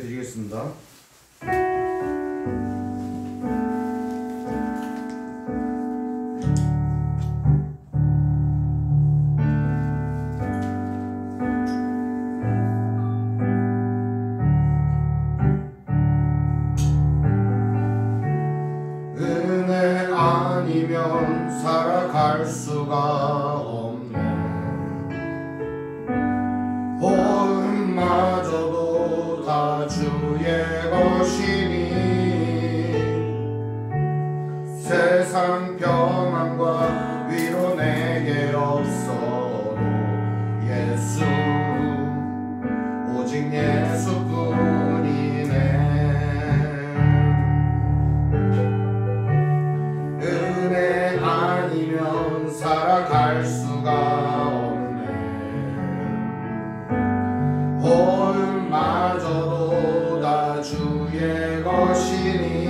드리겠습니다. 은혜 아니면 살아갈 수가 없네. 호흡마저도 다 주의 것이니 세상 평안과 위로 내게 없어도 예수 오직 예수뿐이네. 은혜 아니면 살아갈 수가 없네. 호흡마저도 다 주의 것이니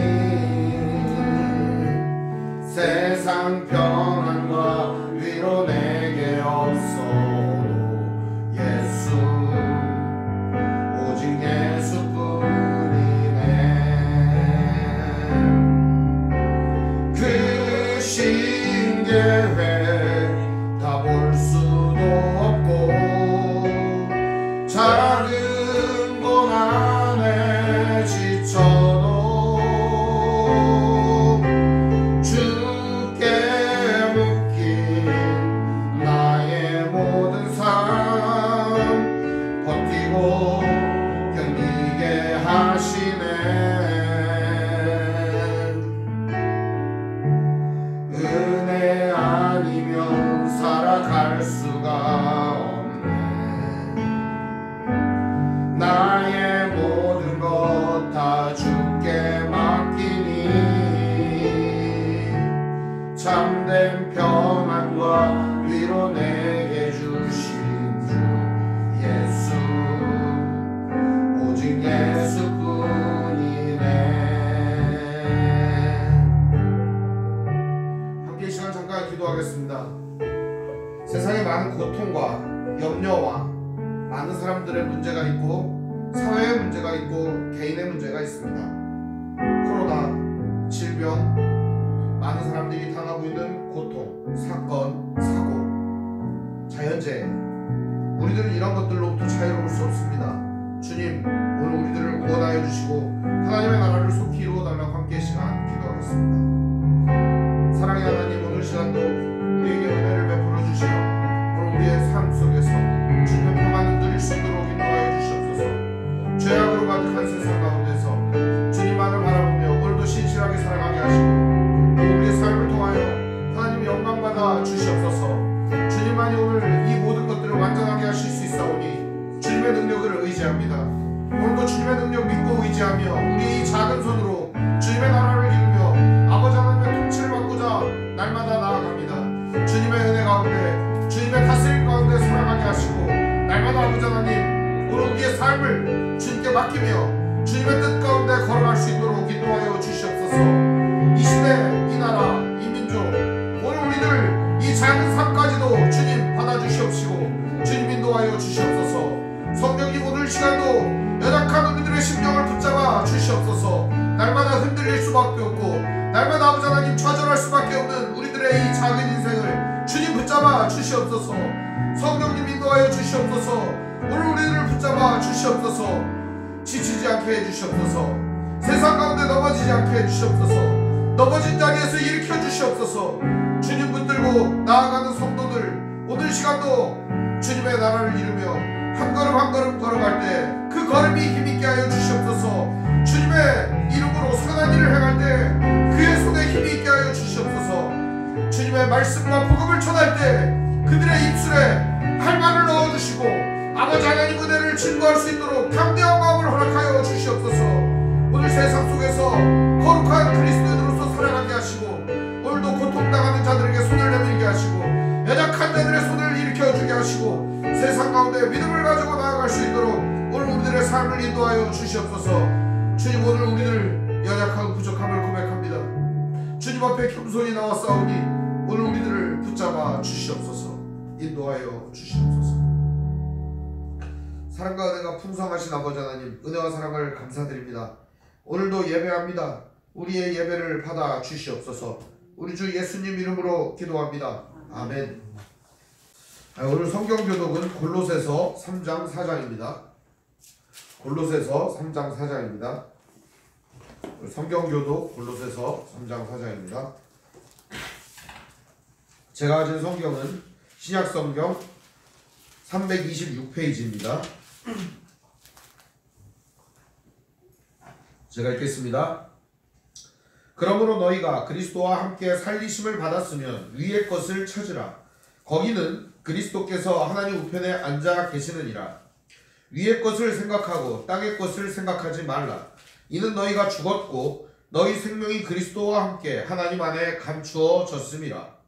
세상 평안과 위로 내게 없어도 예수 오직 예수뿐이네. 그 신계획 다 볼 수도 없고 작은 것 안에 지쳐도 주께 묶인 나의 모든 삶 버티고 견디게 하시네. 은혜 아니면 살아갈 수가 없네. 나의 모든 것 다 주께 맡기니 참된 평안과 위로 내게 주신 주 예수 오직 예수뿐이네. 함께 이 시간 잠깐 기도하겠습니다. 세상에 많은 고통과 염려와 많은 사람들의 문제가 있고 사회의 문제가 있고 개인의 문제가 있습니다. 코로나, 질병, 많은 사람들이 당하고 있는 고통, 사건, 사고, 자연재해, 우리들은 이런 것들로부터 자유로울 수 없습니다. 주님, 오늘 우리들을 구원하여 주시고 하나님의 나라를 속히 이루어달라고 함께 이 시간 기도하겠습니다. 사랑의 하나님, 오늘 시간도 우리에게 은혜를 베풀어 주시며 오늘 우리의 삶 속에서 주님의 평안을 누릴 수 있도록 인도하여 주시옵소서. 죄악으로 가득한 세상 가운데서 주님만을 바라보며 오늘도 신실하게 살아가게 하시고 또 우리의 삶을 통하여 하나님 영광받아 주시옵소서. 주님만이 오늘 이 모든 것들을 완전하게 하실 수 있사오니 주님의 능력을 의지합니다. 오늘도 주님의 능력 믿고 의지하며 우리 이 작은 손으로 주님의 나라를 이루며 아버지 하나님의 통치를 받고자 날마다 나아갑니다. 주님의 은혜 가운데 주님의 다스림 가운데 살아가게 하시고 날마다 아버지 하나님 오늘 우리의 삶을 주님께 맡기며 주님의 뜻 가운데 걸어갈 수 있도록 인도하여 주시옵소서. 이 시대, 이 나라, 이 민족 오늘 우리들 이 작은 삶까지도 주님 받아주시옵시고 주님 인도하여 주시옵소서. 성령님 오늘 시간도 연약한 우리들의 심령을 붙잡아 주시옵소서. 날마다 흔들릴 수밖에 없고 날마다 아버지 하나님 좌절할 수밖에 없는 우리들의 이 작은 인생을 주님 붙잡아 주시옵소서. 성령님 인도하여 주시옵소서. 오늘 우리들을 붙잡아 주시옵소서. 지치지 않게 해주시옵소서. 세상 가운데 넘어지지 않게 해주시옵소서. 넘어진 자리에서 일으켜 주시옵소서. 주님 붙들고 나아가는 성도들 오늘 시간도 주님의 나라를 이루며 한 걸음 한 걸음 걸어갈 때 그 걸음이 힘있게 하여 주시옵소서. 주님의 이름으로 선한 일을 행할 때 그의 손에 힘이 있게 하여 주시옵소서. 주님의 말씀과 복음을 전할 때 그들의 입술에 할 말을 넣어주시고 아버지 하나님 은혜를 증거할 수 있도록 담대한 마음을 허락하여 주시옵소서. 오늘 세상 속에서 거룩한 그리스도인으로서 살아가게 하시고 오늘도 고통당하는 자들에게 손을 내밀게 하시고 연약한 자들의 손을 일으켜주게 하시고 세상 가운데 믿음을 가지고 나아갈 수 있도록 오늘 우리들의 삶을 인도하여 주시옵소서. 주님 오늘 우리들 연약하고 부족함을 고백합니다. 주님 앞에 겸손히 나와 싸우니 오늘 우리들을 붙잡아 주시옵소서. 인도하여 주시옵소서. 사랑과 은혜가 풍성하신 아버지 하나님, 은혜와 사랑을 감사드립니다. 오늘도 예배합니다. 우리의 예배를 받아 주시옵소서. 우리 주 예수님 이름으로 기도합니다. 아멘. 오늘 성경 교독은 골로새서 3장 4장입니다. 골로새서 3장 4장입니다. 성경 교독 골로새서 3장 4장입니다. 제가 가진 성경은 신약 성경 326페이지입니다. 제가 읽겠습니다. 그러므로 너희가 그리스도와 함께 살리심을 받았으면 위의 것을 찾으라. 거기는 그리스도께서 하나님 우편에 앉아 계시느니라. 위의 것을 생각하고 땅의 것을 생각하지 말라. 이는 너희가 죽었고 너희 생명이 그리스도와 함께 하나님 안에 감추어졌음이라.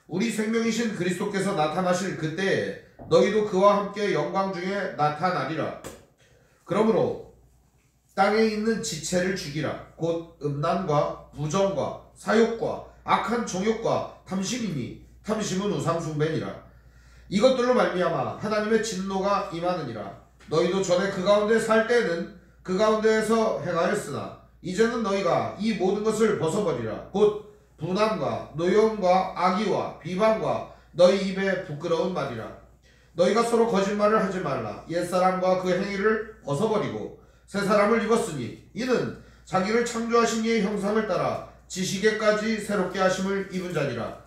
우리 생명이신 그리스도께서 나타나실 그때에 너희도 그와 함께 영광 중에 나타나리라. 그러므로 땅에 있는 지체를 죽이라. 곧 음란과 부정과 사욕과 악한 정욕과 탐심이니 탐심은 우상 숭배니라. 이것들로 말미암아 하나님의 진노가 임하느니라. 너희도 전에 그 가운데 살 때는 그 가운데에서 행하였으나 이제는 너희가 이 모든 것을 벗어버리라. 곧 분함과 노여움과 악의와 비방과 너희 입에 부끄러운 말이라. 너희가 서로 거짓말을 하지 말라. 옛사람과 그 행위를 벗어버리고 새 사람을 입었으니 이는 자기를 창조하신 이의 형상을 따라 지식에까지 새롭게 하심을 입은 자니라.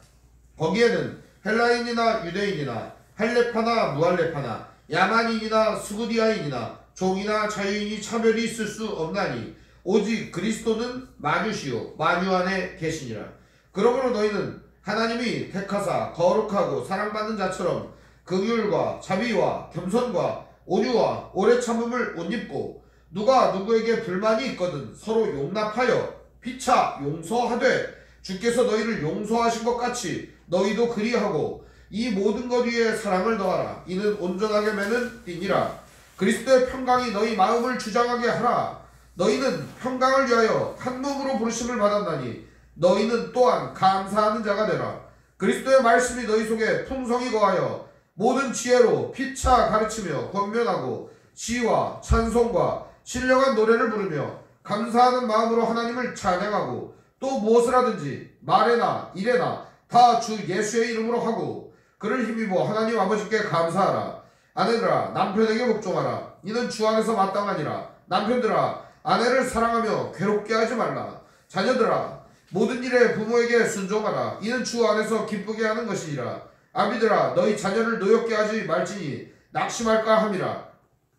거기에는 헬라인이나 유대인이나 할레파나 무할레파나 야만인이나 수구디아인이나 종이나 자유인이 차별이 있을 수 없나니 오직 그리스도는 만유시요 만유 안에 계시니라. 그러므로 너희는 하나님이 택하사 거룩하고 사랑받는 자처럼 긍휼과 자비와 겸손과 온유와 오래 참음을 옷 입고 누가 누구에게 불만이 있거든 서로 용납하여 피차 용서하되 주께서 너희를 용서하신 것 같이 너희도 그리하고 이 모든 것 위에 사랑을 더하라. 이는 온전하게 매는 띠니라. 그리스도의 평강이 너희 마음을 주장하게 하라. 너희는 평강을 위하여 한 몸으로 부르심을 받았나니 너희는 또한 감사하는 자가 되라. 그리스도의 말씀이 너희 속에 풍성히 거하여 모든 지혜로 피차 가르치며 권면하고 시와 찬송과 신령한 노래를 부르며 감사하는 마음으로 하나님을 찬양하고 또 무엇을 하든지 말에나 일에나 다 주 예수의 이름으로 하고 그를 힘입어 하나님 아버지께 감사하라. 아내들아 남편에게 복종하라. 이는 주 안에서 마땅하니라. 남편들아 아내를 사랑하며 괴롭게 하지 말라. 자녀들아 모든 일에 부모에게 순종하라. 이는 주 안에서 기쁘게 하는 것이니라. 아비들아 너희 자녀를 노엽게 하지 말지니 낙심할까 함이라.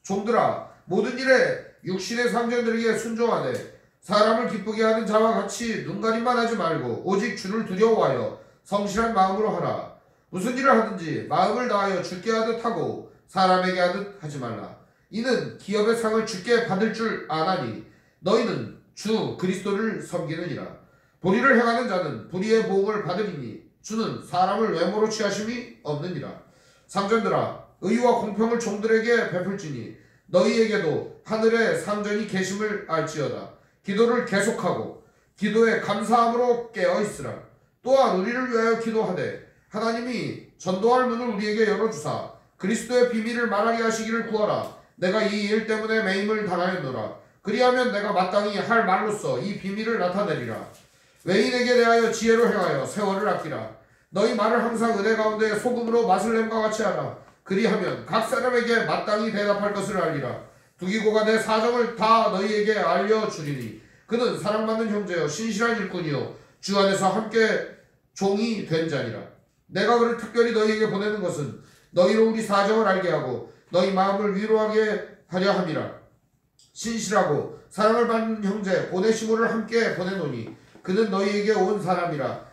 종들아 모든 일에 육신의 상전들에게 순종하되 사람을 기쁘게 하는 자와 같이 눈가림만 하지 말고 오직 주를 두려워하여 성실한 마음으로 하라. 무슨 일을 하든지 마음을 다하여 주께 하듯 하고 사람에게 하듯 하지 말라. 이는 기업의 상을 주께 받을 줄 아나니 너희는 주 그리스도를 섬기느니라. 불의를 행하는 자는 불의의 보응을 받으리니 주는 사람을 외모로 취하심이 없느니라. 상전들아 의와 공평을 종들에게 베풀지니 너희에게도 하늘에 상전이 계심을 알지어다. 기도를 계속하고 기도에 감사함으로 깨어있으라. 또한 우리를 위하여 기도하되 하나님이 전도할 문을 우리에게 열어주사 그리스도의 비밀을 말하게 하시기를 구하라. 내가 이 일 때문에 매임을 당하였노라. 그리하면 내가 마땅히 할 말로써 이 비밀을 나타내리라. 외인에게 대하여 지혜로 행하여 세월을 아끼라. 너희 말을 항상 은혜 가운데 소금으로 맛을 냄과 같이 하라. 그리하면 각 사람에게 마땅히 대답할 것을 알리라. 두기고가 내 사정을 다 너희에게 알려주리니 그는 사랑받는 형제여 신실한 일꾼이요 주 안에서 함께 종이 된 자니라. 내가 그를 특별히 너희에게 보내는 것은 너희로 우리 사정을 알게 하고 너희 마음을 위로하게 하려 함이라. 신실하고 사랑을 받는 형제 오네시모를 함께 보내노니 그는 너희에게 온 사람이라.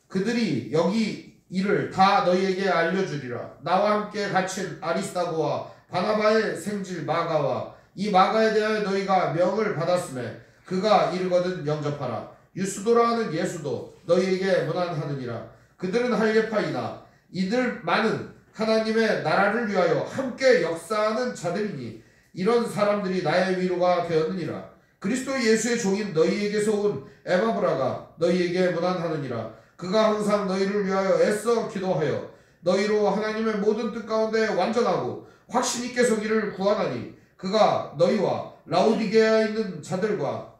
그들이 여기 일을 다 너희에게 알려주리라. 나와 함께 갇힌 아리스다고와 바나바의 생질 마가와 이 마가에 대하여 너희가 명을 받았음에 그가 이르거든 영접하라. 유스도라 하는 예수도 너희에게 문안하느니라. 그들은 할례파이나 이들만은 하나님의 나라를 위하여 함께 역사하는 자들이니 이런 사람들이 나의 위로가 되었느니라. 그리스도 예수의 종인 너희에게서 온 에바브라가 너희에게 문안하느니라. 그가 항상 너희를 위하여 애써 기도하여 너희로 하나님의 모든 뜻 가운데 완전하고 확신 있게 서기를 구하나니 그가 너희와 라오디게아에 있는 자들과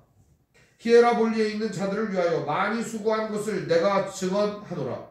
히에라볼리에 있는 자들을 위하여 많이 수고한 것을 내가 증언하노라.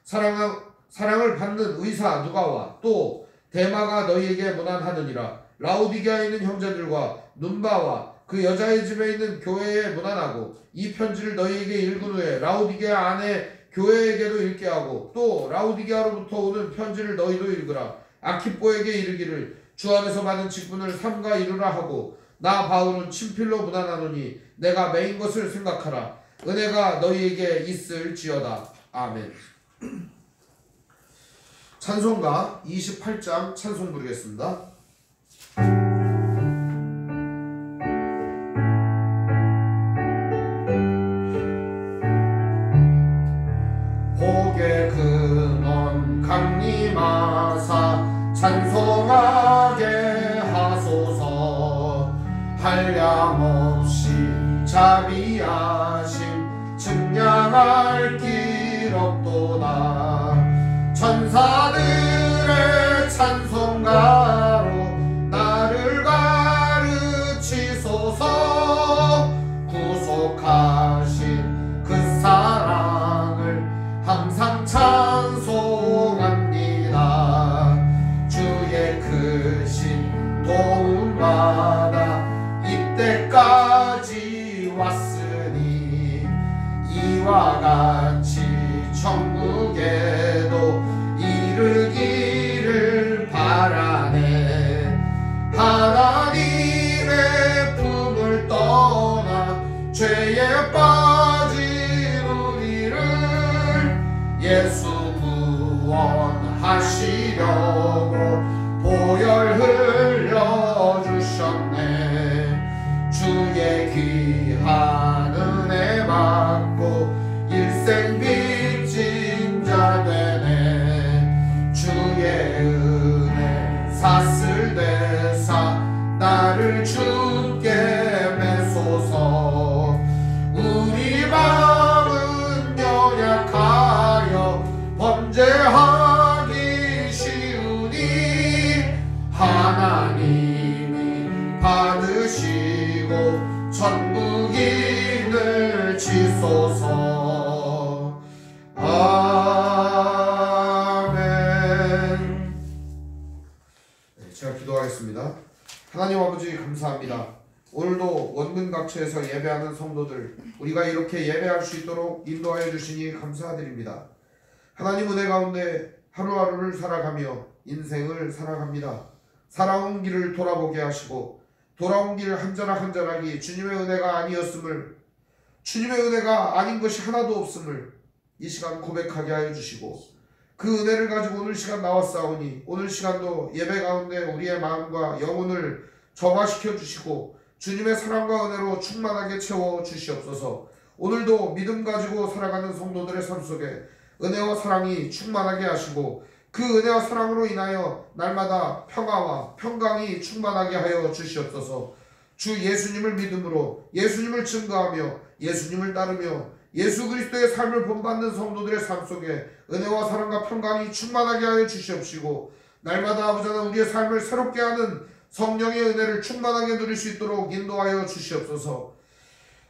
사랑을 받는 의사 누가와 또 데마가 너희에게 문안하느니라. 라오디게아에 있는 형제들과 눈바와 그 여자의 집에 있는 교회에 문안하고 이 편지를 너희에게 읽은 후에 라오디게아 안에 교회에게도 읽게 하고 또 라오디게아로부터 오는 편지를 너희도 읽으라. 아키뽀에게 이르기를 주 안에서 받은 직분을 삼가 이루라 하고 나 바울은 친필로 문안하노니 내가 매인 것을 생각하라. 은혜가 너희에게 있을지어다. 아멘. 찬송가 28장 찬송 부르겠습니다. 복의 근원 강림하사 찬송하게 하소서. 한량없이 자비하심 측량할 길 없도다. 천사들의 찬송가로 나를 가르치소서. 구속하신 그 사랑을 항상 찬송합니다. 주의 크신 도움받아 이때까지 왔으니 이와 같이 천국에도 이르기를 바라네. 하나님의 품을 떠나 죄에 빠진 우리를 예수 구원하시려고 보혈 흘려주셨네. 주의 귀한 은혜 받고 일생 빚진 자 되네. 주의 은혜 사슬대사 나를 주께 매소서. 우리 마음은 연약하여 범죄하기 쉬우니 하나님이 받으시고 천국인을 치소서. 아멘. 제가 기도하겠습니다. 하나님 아버지 감사합니다. 오늘도 원근각처에서 예배하는 성도들 우리가 이렇게 예배할 수 있도록 인도하여 주시니 감사드립니다. 하나님 은혜 가운데 하루하루를 살아가며 인생을 살아갑니다. 살아온 길을 돌아보게 하시고 돌아온 길 한자락한자락이 주님의 은혜가 아니었음을, 주님의 은혜가 아닌 것이 하나도 없음을 이 시간 고백하게 하여 주시고 그 은혜를 가지고 오늘 시간 나왔사오니 오늘 시간도 예배 가운데 우리의 마음과 영혼을 정화시켜 주시고 주님의 사랑과 은혜로 충만하게 채워 주시옵소서. 오늘도 믿음 가지고 살아가는 성도들의 삶 속에 은혜와 사랑이 충만하게 하시고 그 은혜와 사랑으로 인하여 날마다 평화와 평강이 충만하게 하여 주시옵소서. 주 예수님을 믿음으로 예수님을 증거하며 예수님을 따르며 예수 그리스도의 삶을 본받는 성도들의 삶 속에 은혜와 사랑과 평강이 충만하게 하여 주시옵시고 날마다 아버지 하나님 우리의 삶을 새롭게 하는 성령의 은혜를 충만하게 누릴 수 있도록 인도하여 주시옵소서.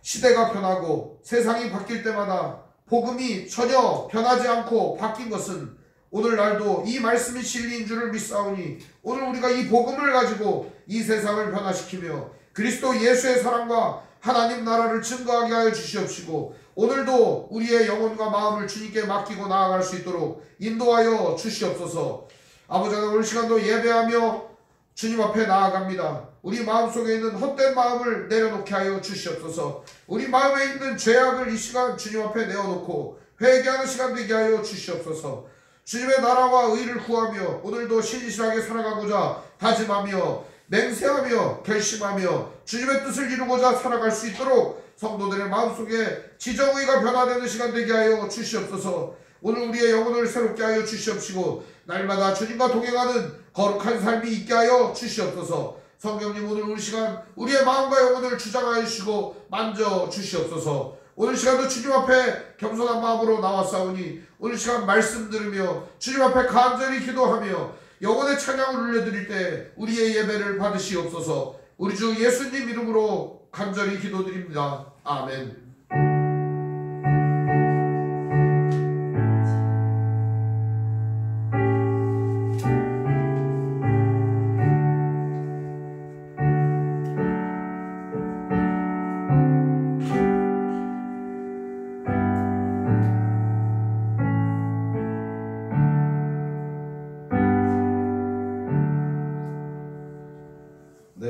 시대가 변하고 세상이 바뀔 때마다 복음이 전혀 변하지 않고 바뀐 것은 오늘날도 이 말씀이 진리인 줄을 믿사오니 오늘 우리가 이 복음을 가지고 이 세상을 변화시키며 그리스도 예수의 사랑과 하나님 나라를 증거하게 하여 주시옵시고 오늘도 우리의 영혼과 마음을 주님께 맡기고 나아갈 수 있도록 인도하여 주시옵소서. 아버지 하나님 오늘 시간도 예배하며 주님 앞에 나아갑니다. 우리 마음속에 있는 헛된 마음을 내려놓게 하여 주시옵소서. 우리 마음에 있는 죄악을 이 시간 주님 앞에 내어놓고 회개하는 시간 되게 하여 주시옵소서. 주님의 나라와 의를 구하며 오늘도 신실하게 살아가고자 다짐하며 맹세하며 결심하며 주님의 뜻을 이루고자 살아갈 수 있도록 성도들의 마음속에 지정의가 변화되는 시간 되게 하여 주시옵소서. 오늘 우리의 영혼을 새롭게 하여 주시옵시고 날마다 주님과 동행하는 거룩한 삶이 있게 하여 주시옵소서. 성령님 오늘 우리 시간 우리의 마음과 영혼을 주장하여 주시고 만져 주시옵소서. 오늘 시간도 주님 앞에 겸손한 마음으로 나왔사오니 오늘 시간 말씀 들으며 주님 앞에 간절히 기도하며 영혼의 찬양을 올려드릴 때 우리의 예배를 받으시옵소서. 우리 주 예수님 이름으로 간절히 기도드립니다. 아멘.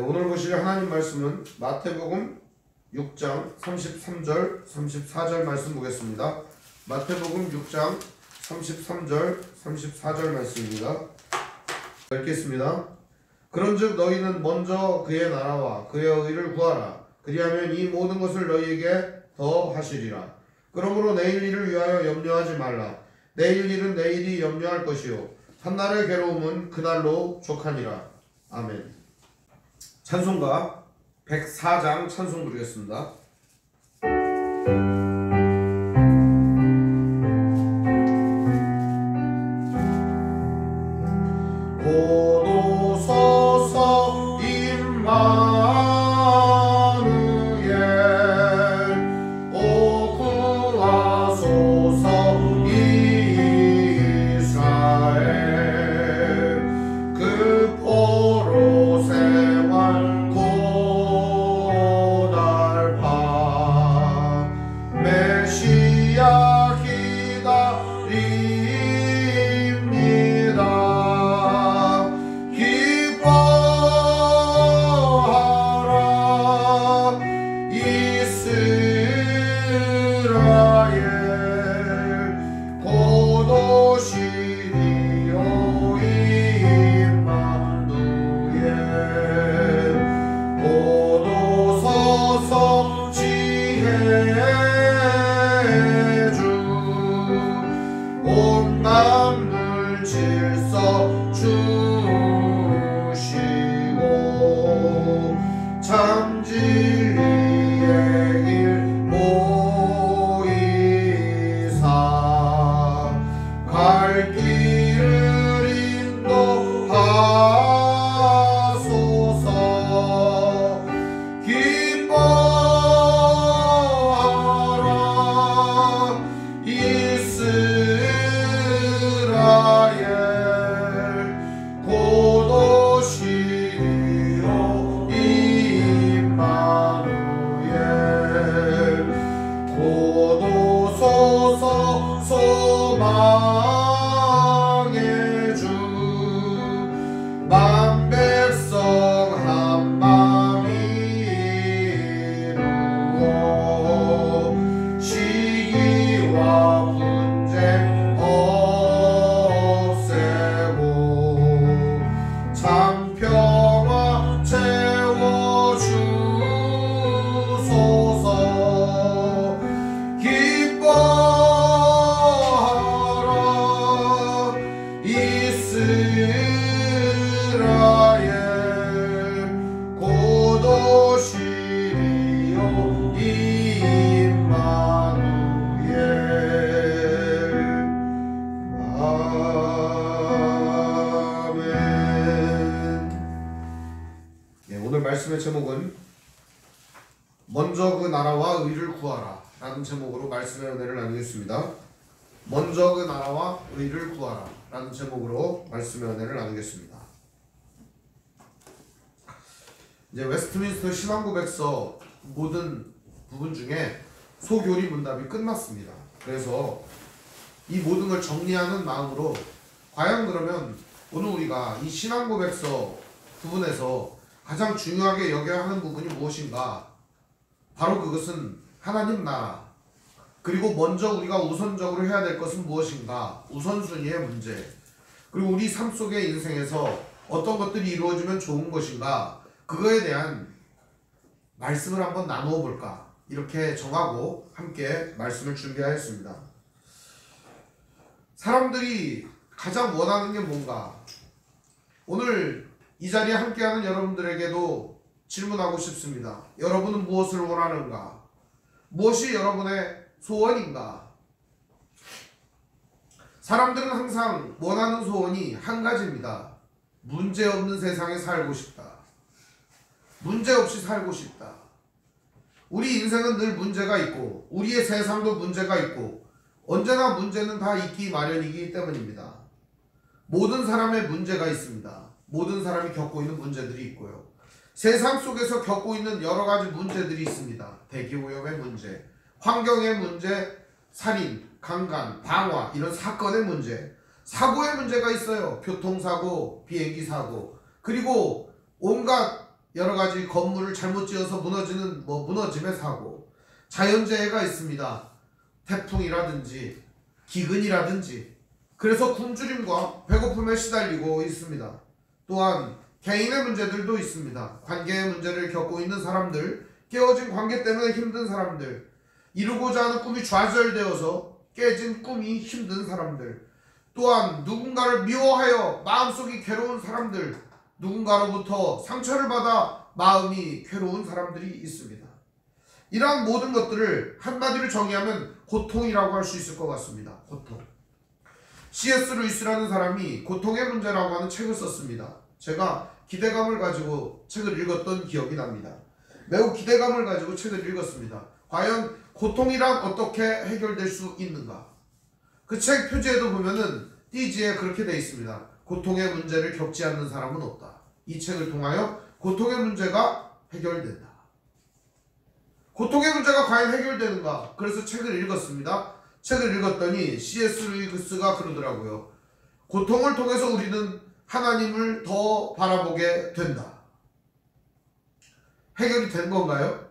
오늘 보실 하나님 말씀은 마태복음 6장 33절 34절 말씀 보겠습니다. 마태복음 6장 33절 34절 말씀입니다. 읽겠습니다. 그런즉 너희는 먼저 그의 나라와 그의 의를 구하라. 그리하면 이 모든 것을 너희에게 더 하시리라. 그러므로 내일 일을 위하여 염려하지 말라. 내일 일은 내일이 염려할 것이요 한날의 괴로움은 그날로 족하니라. 아멘. 찬송가 104장 찬송 부르겠습니다. 고도 서서 임마누엘 오 구하소서 이스라엘 그 포로 생활 고달파 메시아 기다립니다. 기뻐하라 이스라엘 고도시리오 임마누엘 고도 서서 지혜주 온 만물 질서 주시고 참 진리의 길 모이사 갈 길을 인도하소서. 기뻐하라 이스라엘 고도시리오 임마누엘 고도 서서 소망의 주 만백성 한마음이 이루어 시기와 분쟁 없애고 참 평화 채워주소서. 기뻐하라 이스라엘 고도시리오 임마누엘. 아멘. 오늘 말씀의 제목은 먼저 그 나라와 의를 구하라 라는 제목으로 말씀의 은혜를 나누겠습니다. 먼저 그 나라와 의를 구하라 라는 제목으로 말씀의 은혜를 나누겠습니다. 이제 웨스트민스터 신앙고백서 모든 부분 중에 소교리 문답이 끝났습니다. 그래서 이 모든 걸 정리하는 마음으로 과연 그러면 오늘 우리가 이 신앙고백서 부분에서 가장 중요하게 여겨야 하는 부분이 무엇인가? 바로 그것은 하나님 나라, 그리고 먼저 우리가 우선적으로 해야 될 것은 무엇인가? 우선순위의 문제, 그리고 우리 삶 속의 인생에서 어떤 것들이 이루어지면 좋은 것인가? 그거에 대한 말씀을 한번 나누어 볼까? 이렇게 정하고 함께 말씀을 준비하였습니다. 사람들이 가장 원하는 게 뭔가? 오늘 이 자리에 함께하는 여러분들에게도 질문하고 싶습니다. 여러분은 무엇을 원하는가? 무엇이 여러분의 소원인가? 사람들은 항상 원하는 소원이 한 가지입니다. 문제 없는 세상에 살고 싶다. 문제 없이 살고 싶다. 우리 인생은 늘 문제가 있고 우리의 세상도 문제가 있고 언제나 문제는 다 있기 마련이기 때문입니다. 모든 사람의 문제가 있습니다. 모든 사람이 겪고 있는 문제들이 있고요. 세상 속에서 겪고 있는 여러 가지 문제들이 있습니다. 대기오염의 문제, 환경의 문제, 살인, 강간, 방화 이런 사건의 문제, 사고의 문제가 있어요. 교통사고, 비행기사고, 그리고 온갖 여러 가지 건물을 잘못 지어서 무너지는 무너짐의 사고, 자연재해가 있습니다. 태풍이라든지 기근이라든지. 그래서 굶주림과 배고픔에 시달리고 있습니다. 또한 개인의 문제들도 있습니다. 관계의 문제를 겪고 있는 사람들, 깨어진 관계 때문에 힘든 사람들, 이루고자 하는 꿈이 좌절되어서 깨진 꿈이 힘든 사람들, 또한 누군가를 미워하여 마음속이 괴로운 사람들, 누군가로부터 상처를 받아 마음이 괴로운 사람들이 있습니다. 이러한 모든 것들을 한마디로 정의하면 고통이라고 할 수 있을 것 같습니다. 고통. C.S. 루이스라는 사람이 고통의 문제라고 하는 책을 썼습니다. 제가 기대감을 가지고 책을 읽었던 기억이 납니다. 매우 기대감을 가지고 책을 읽었습니다. 과연 고통이란 어떻게 해결될 수 있는가? 그 책 표지에도 보면은 띠지에 그렇게 되어 있습니다. 고통의 문제를 겪지 않는 사람은 없다. 이 책을 통하여 고통의 문제가 해결된다. 고통의 문제가 과연 해결되는가? 그래서 책을 읽었습니다. 책을 읽었더니 C.S. 루이스가 그러더라고요. 고통을 통해서 우리는 하나님을 더 바라보게 된다. 해결이 된 건가요?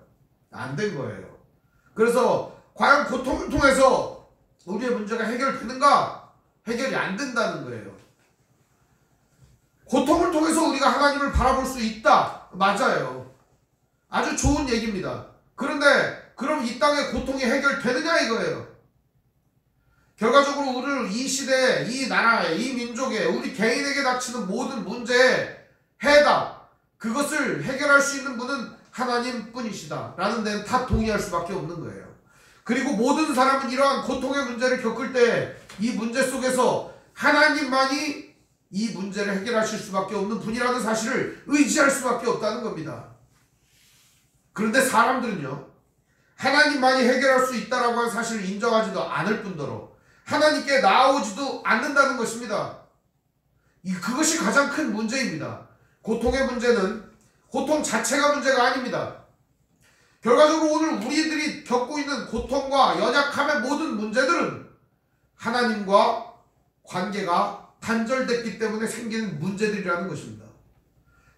안 된 거예요. 그래서 과연 고통을 통해서 우리의 문제가 해결되는가? 해결이 안 된다는 거예요. 고통을 통해서 우리가 하나님을 바라볼 수 있다. 맞아요. 아주 좋은 얘기입니다. 그런데 그럼 이 땅의 고통이 해결되느냐 이거예요. 결과적으로 우리를 이 시대에, 이 나라에, 이 민족에, 우리 개인에게 닥치는 모든 문제의 해답, 그것을 해결할 수 있는 분은 하나님뿐이시다 라는 데는 다 동의할 수밖에 없는 거예요. 그리고 모든 사람은 이러한 고통의 문제를 겪을 때 이 문제 속에서 하나님만이 이 문제를 해결하실 수밖에 없는 분이라는 사실을 의지할 수밖에 없다는 겁니다. 그런데 사람들은요, 하나님만이 해결할 수 있다라고 하는 사실을 인정하지도 않을 뿐더러 하나님께 나아오지도 않는다는 것입니다. 그것이 가장 큰 문제입니다. 고통의 문제는 고통 자체가 문제가 아닙니다. 결과적으로 오늘 우리들이 겪고 있는 고통과 연약함의 모든 문제들은 하나님과 관계가 단절됐기 때문에 생기는 문제들이라는 것입니다.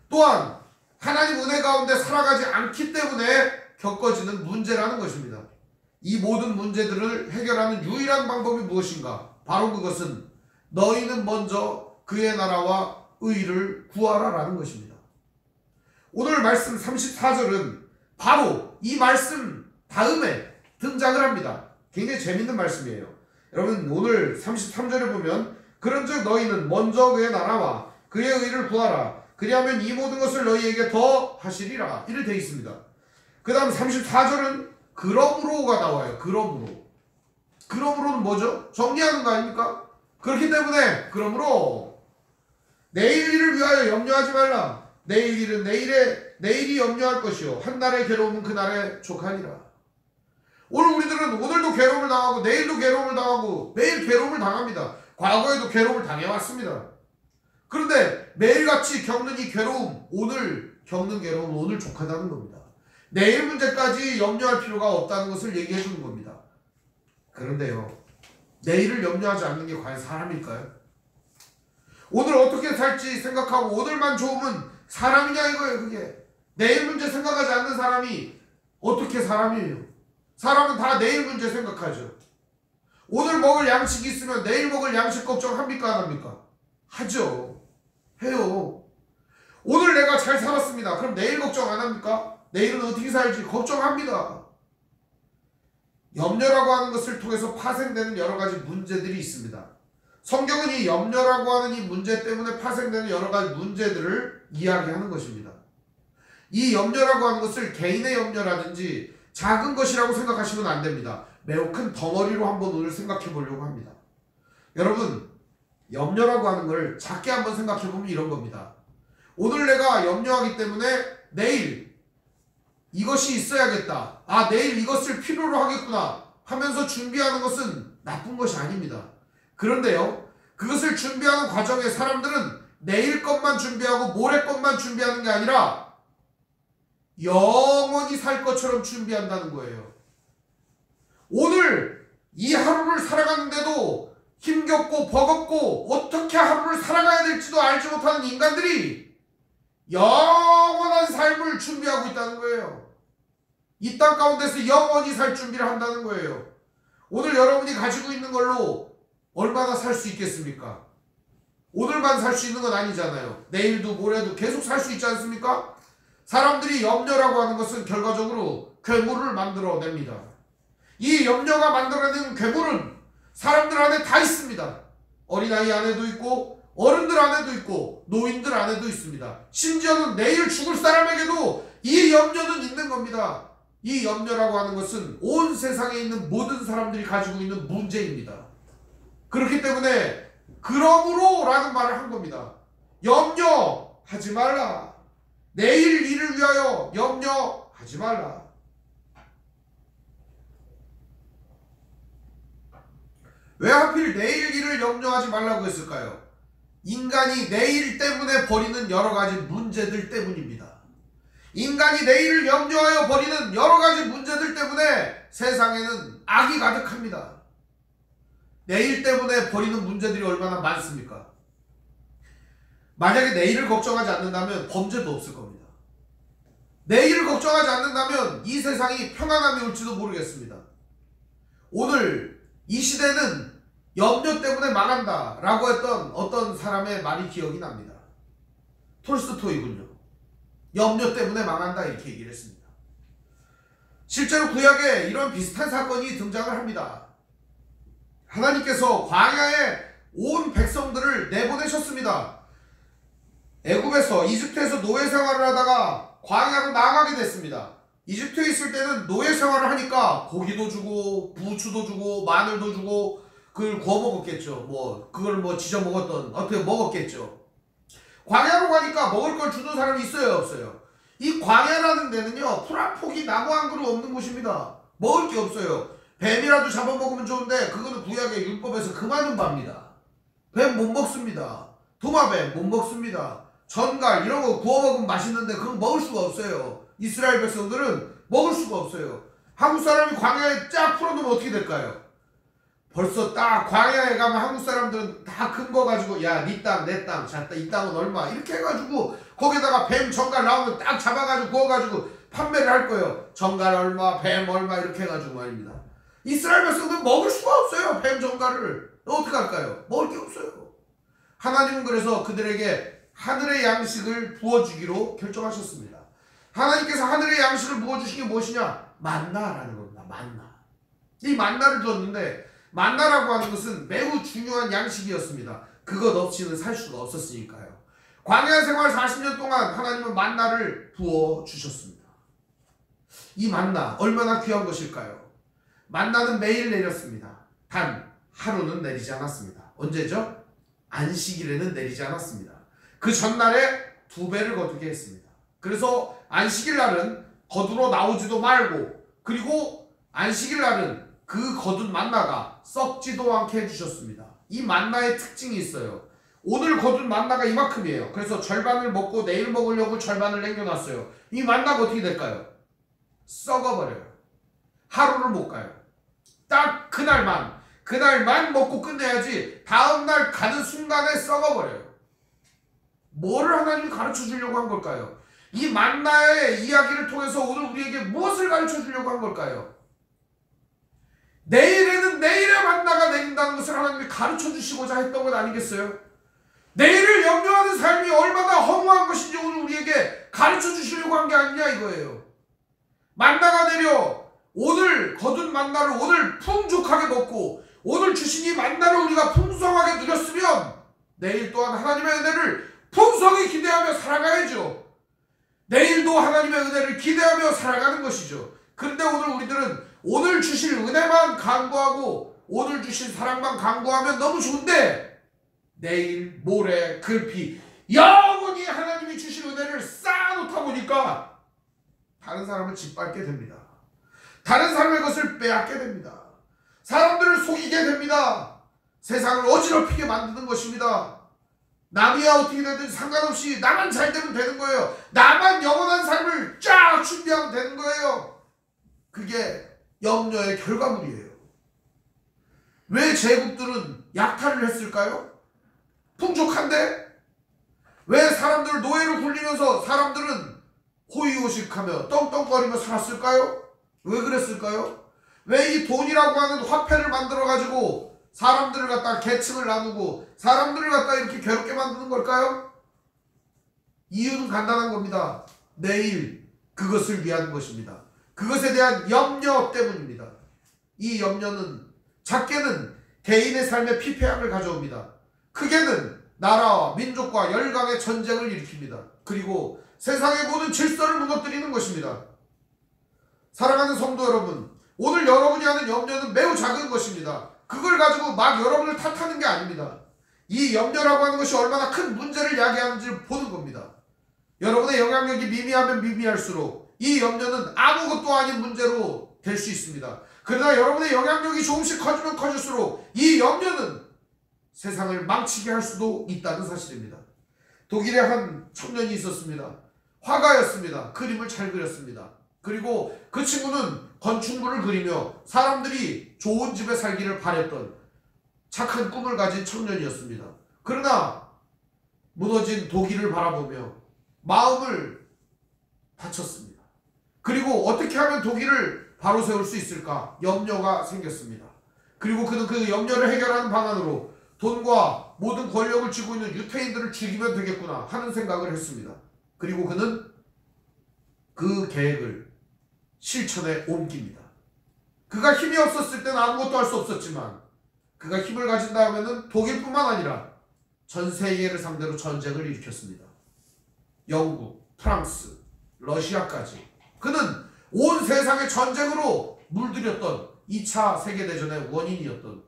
또한 하나님 은혜 가운데 살아가지 않기 때문에 겪어지는 문제라는 것입니다. 이 모든 문제들을 해결하는 유일한 방법이 무엇인가? 바로 그것은 너희는 먼저 그의 나라와 의를 구하라 라는 것입니다. 오늘 말씀 34절은 바로 이 말씀 다음에 등장을 합니다. 굉장히 재밌는 말씀이에요. 여러분 오늘 33절에 보면 그런즉 너희는 먼저 그의 나라와 그의 의를 구하라. 그리하면 이 모든 것을 너희에게 더 하시리라. 이렇게 되어 있습니다. 그 다음 34절은 그러므로가 나와요. 그러므로는 뭐죠? 정리하는 거 아닙니까? 그렇기 때문에 그러므로 내일 일을 위하여 염려하지 말라. 내일 일은 내일이 염려할 것이요 한날의 괴로움은 그날에 족하니라. 오늘 우리들은 오늘도 괴로움을 당하고 내일도 괴로움을 당하고 매일 괴로움을 당합니다. 과거에도 괴로움을 당해왔습니다. 그런데 매일같이 겪는 이 괴로움, 오늘 겪는 괴로움은 오늘 족하다는 겁니다. 내일 문제까지 염려할 필요가 없다는 것을 얘기해 주는 겁니다. 그런데요, 내일을 염려하지 않는 게 과연 사람일까요? 오늘 어떻게 살지 생각하고 오늘만 좋으면 사람이냐 이거예요. 그게 내일 문제 생각하지 않는 사람이 어떻게 사람이에요? 사람은 다 내일 문제 생각하죠. 오늘 먹을 양식이 있으면 내일 먹을 양식 걱정합니까 안 합니까? 하죠. 해요. 오늘 내가 잘 살았습니다. 그럼 내일 걱정 안 합니까? 내일은 어떻게 살지 걱정합니다. 염려라고 하는 것을 통해서 파생되는 여러 가지 문제들이 있습니다. 성경은 이 염려라고 하는 이 문제 때문에 파생되는 여러 가지 문제들을 이야기하는 것입니다. 이 염려라고 하는 것을 개인의 염려라든지 작은 것이라고 생각하시면 안 됩니다. 매우 큰 덩어리로 한번 오늘 생각해 보려고 합니다. 여러분, 염려라고 하는 걸 작게 한번 생각해보면 이런 겁니다. 오늘 내가 염려하기 때문에 내일 이것이 있어야겠다. 아, 내일 이것을 필요로 하겠구나 하면서 준비하는 것은 나쁜 것이 아닙니다. 그런데요, 그것을 준비하는 과정에 사람들은 내일 것만 준비하고 모레 것만 준비하는 게 아니라 영원히 살 것처럼 준비한다는 거예요. 오늘 이 하루를 살아가는데도 힘겹고 버겁고 어떻게 하루를 살아가야 될지도 알지 못하는 인간들이 영원한 삶을 준비하고 있다는 거예요. 이 땅 가운데서 영원히 살 준비를 한다는 거예요. 오늘 여러분이 가지고 있는 걸로 얼마나 살 수 있겠습니까? 오늘만 살 수 있는 건 아니잖아요. 내일도 모레도 계속 살 수 있지 않습니까? 사람들이 염려라고 하는 것은 결과적으로 괴물을 만들어냅니다. 이 염려가 만들어내는 괴물은 사람들 안에 다 있습니다. 어린아이 안에도 있고 어른들 안에도 있고 노인들 안에도 있습니다. 심지어는 내일 죽을 사람에게도 이 염려는 있는 겁니다. 이 염려라고 하는 것은 온 세상에 있는 모든 사람들이 가지고 있는 문제입니다. 그렇기 때문에 그러므로 라는 말을 한 겁니다. 염려하지 말라. 내일 일을 위하여 염려하지 말라. 왜 하필 내일 일을 염려하지 말라고 했을까요? 인간이 내일 때문에 벌이는 여러 가지 문제들 때문입니다. 인간이 내일을 염려하여 벌이는 여러 가지 문제들 때문에 세상에는 악이 가득합니다. 내일 때문에 벌이는 문제들이 얼마나 많습니까? 만약에 내일을 걱정하지 않는다면 범죄도 없을 겁니다. 내일을 걱정하지 않는다면 이 세상이 평안함이 올지도 모르겠습니다. 오늘 이 시대는 염려 때문에 망한다 라고 했던 어떤 사람의 말이 기억이 납니다. 톨스토이군요. 염려 때문에 망한다 이렇게 얘기를 했습니다. 실제로 구약에 이런 비슷한 사건이 등장을 합니다. 하나님께서 광야에 온 백성들을 내보내셨습니다. 애굽에서 이집트에서 노예 생활을 하다가 광야로 나가게 됐습니다. 이집트에 있을 때는 노예 생활을 하니까 고기도 주고 부추도 주고 마늘도 주고 그걸 구워 먹었겠죠. 그걸 지져 먹었던 어떻게 먹었겠죠. 광야로 가니까 먹을 걸 주는 사람이 있어요, 없어요? 이 광야라는 데는요, 풀 한 포기 나무 한 그루 없는 곳입니다. 먹을 게 없어요. 뱀이라도 잡아먹으면 좋은데 그거는 구약의 율법에서 금하는 바입니다. 뱀 못 먹습니다. 도마뱀 못 먹습니다. 전갈 이런 거 구워 먹으면 맛있는데 그건 먹을 수가 없어요. 이스라엘 백성들은 먹을 수가 없어요. 한국 사람이 광야에 쫙 풀어놓으면 어떻게 될까요? 벌써 딱 광야에 가면 한국 사람들은 다 큰 거 가지고 야, 네 땅, 내 땅, 자, 이 땅은 얼마 이렇게 해가지고 거기다가 뱀, 전갈 나오면 딱 잡아가지고 구워가지고 판매를 할 거예요. 전갈 얼마, 뱀 얼마 이렇게 해가지고 말입니다. 이스라엘 백성들은 먹을 수가 없어요. 뱀, 전갈을. 어떻게 할까요? 먹을 게 없어요. 하나님은 그래서 그들에게 하늘의 양식을 부어주기로 결정하셨습니다. 하나님께서 하늘의 양식을 부어주신 게 무엇이냐? 만나라는 겁니다. 만나. 이 만나를 줬는데 만나라고 하는 것은 매우 중요한 양식이었습니다. 그것 없이는 살 수가 없었으니까요. 광야 생활 40년 동안 하나님은 만나를 부어주셨습니다. 이 만나 얼마나 귀한 것일까요? 만나는 매일 내렸습니다. 단 하루는 내리지 않았습니다. 언제죠? 안식일에는 내리지 않았습니다. 그 전날에 2배를 거두게 했습니다. 그래서 안식일 날은 거두러 나오지도 말고, 그리고 안식일 날은 그 거둔 만나가 썩지도 않게 해주셨습니다. 이 만나의 특징이 있어요. 오늘 거둔 만나가 이만큼이에요. 그래서 절반을 먹고 내일 먹으려고 절반을 남겨놨어요. 이 만나가 어떻게 될까요? 썩어버려요. 하루를 못 가요. 딱 그날만 먹고 끝내야지 다음날 가는 순간에 썩어버려요. 뭐를 하나님이 가르쳐 주려고 한 걸까요? 이 만나의 이야기를 통해서 오늘 우리에게 무엇을 가르쳐 주려고 한 걸까요? 내일에는 내일의 만나가 내린다는 것을 하나님이 가르쳐 주시고자 했던 것 아니겠어요? 내일을 염려하는 삶이 얼마나 허무한 것인지 오늘 우리에게 가르쳐 주시려고 한 게 아니냐 이거예요. 만나가 내려 오늘 거둔 만나를 오늘 풍족하게 먹고 오늘 주신 이 만나를 우리가 풍성하게 누렸으면 내일 또한 하나님의 은혜를 풍성히 기대하며 살아가야죠. 내일도 하나님의 은혜를 기대하며 살아가는 것이죠. 그런데 오늘 우리들은 오늘 주실 은혜만 간구하고 오늘 주실 사랑만 간구하면 너무 좋은데 내일, 모레, 글피 영원히 하나님이 주신 은혜를 쌓아놓다 보니까 다른 사람을 짓밟게 됩니다. 다른 사람의 것을 빼앗게 됩니다. 사람들을 속이게 됩니다. 세상을 어지럽히게 만드는 것입니다. 남이야 어떻게 되든 상관없이 나만 잘 되면 되는 거예요. 나만 영원한 삶을 쫙 준비하면 되는 거예요. 그게 염려의 결과물이에요. 왜 제국들은 약탈을 했을까요? 풍족한데? 왜 사람들 노예로 굴리면서 사람들은 호의호식하며 떵떵거리며 살았을까요? 왜 그랬을까요? 왜 이 돈이라고 하는 화폐를 만들어가지고 사람들을 갖다 계층을 나누고 사람들을 갖다 이렇게 괴롭게 만드는 걸까요? 이유는 간단한 겁니다. 내일 그것을 위한 것입니다. 그것에 대한 염려 때문입니다. 이 염려는 작게는 개인의 삶에 피폐함을 가져옵니다. 크게는 나라와 민족과 열강의 전쟁을 일으킵니다. 그리고 세상의 모든 질서를 무너뜨리는 것입니다. 사랑하는 성도 여러분, 오늘 여러분이 하는 염려는 매우 작은 것입니다. 그걸 가지고 막 여러분을 탓하는 게 아닙니다. 이 염려라고 하는 것이 얼마나 큰 문제를 야기하는지를 보는 겁니다. 여러분의 영향력이 미미하면 미미할수록 이 염려는 아무것도 아닌 문제로 될 수 있습니다. 그러나 여러분의 영향력이 조금씩 커지면 커질수록 이 염려는 세상을 망치게 할 수도 있다는 사실입니다. 독일에 한 청년이 있었습니다. 화가였습니다. 그림을 잘 그렸습니다. 그리고 그 친구는 건축물을 그리며 사람들이 좋은 집에 살기를 바랬던 착한 꿈을 가진 청년이었습니다. 그러나 무너진 독일을 바라보며 마음을 다쳤습니다. 그리고 어떻게 하면 독일을 바로 세울 수 있을까 염려가 생겼습니다. 그리고 그는 그 염려를 해결하는 방안으로 돈과 모든 권력을 쥐고 있는 유태인들을 죽이면 되겠구나 하는 생각을 했습니다. 그리고 그는 그 계획을 실천에 옮깁니다. 그가 힘이 없었을 때는 아무것도 할 수 없었지만 그가 힘을 가진 다음에는 독일뿐만 아니라 전 세계를 상대로 전쟁을 일으켰습니다. 영국, 프랑스, 러시아까지. 그는 온 세상의 전쟁으로 물들였던 2차 세계대전의 원인이었던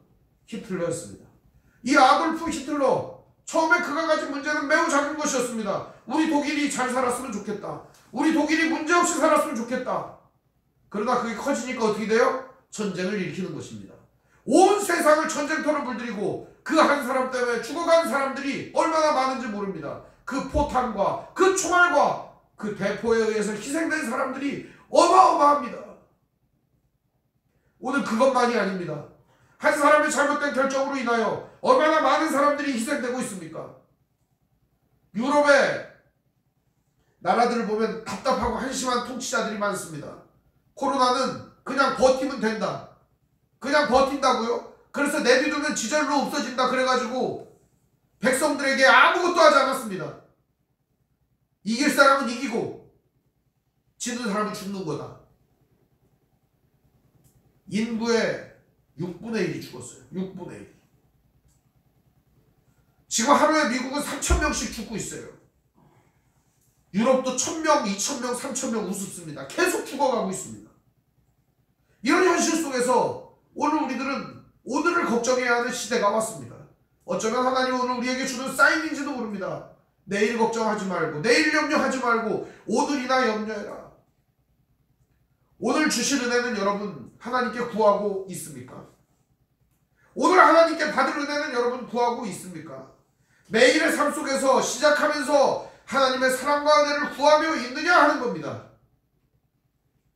히틀러였습니다. 이 아돌프 히틀러, 처음에 그가 가진 문제는 매우 작은 것이었습니다. 우리 독일이 잘 살았으면 좋겠다. 우리 독일이 문제없이 살았으면 좋겠다. 그러나 그게 커지니까 어떻게 돼요? 전쟁을 일으키는 것입니다. 온 세상을 전쟁터로 물들이고 그 한 사람 때문에 죽어간 사람들이 얼마나 많은지 모릅니다. 그 포탄과 그 총알과 그 대포에 의해서 희생된 사람들이 어마어마합니다. 오늘 그것만이 아닙니다. 한 사람의 잘못된 결정으로 인하여 얼마나 많은 사람들이 희생되고 있습니까? 유럽의 나라들을 보면 답답하고 한심한 통치자들이 많습니다. 코로나는 그냥 버티면 된다. 그냥 버틴다고요? 그래서 내비두면 지절로 없어진다 그래가지고 백성들에게 아무것도 하지 않았습니다. 이길 사람은 이기고 지는 사람은 죽는 거다. 인구의 6분의 1이 죽었어요. 6분의 1. 지금 하루에 미국은 3,000명씩 죽고 있어요. 유럽도 1,000명, 2,000명, 3,000명 우습습니다. 계속 죽어가고 있습니다. 이런 현실 속에서 오늘 우리들은 오늘을 걱정해야 하는 시대가 왔습니다. 어쩌면 하나님 오늘 우리에게 주는 사인인지도 모릅니다. 내일 걱정하지 말고, 내일 염려하지 말고 오늘이나 염려해라. 오늘 주실 은혜는 여러분 하나님께 구하고 있습니까? 오늘 하나님께 받을 은혜는 여러분 구하고 있습니까? 매일의 삶 속에서 시작하면서 하나님의 사랑과 은혜를 구하며 있느냐 하는 겁니다.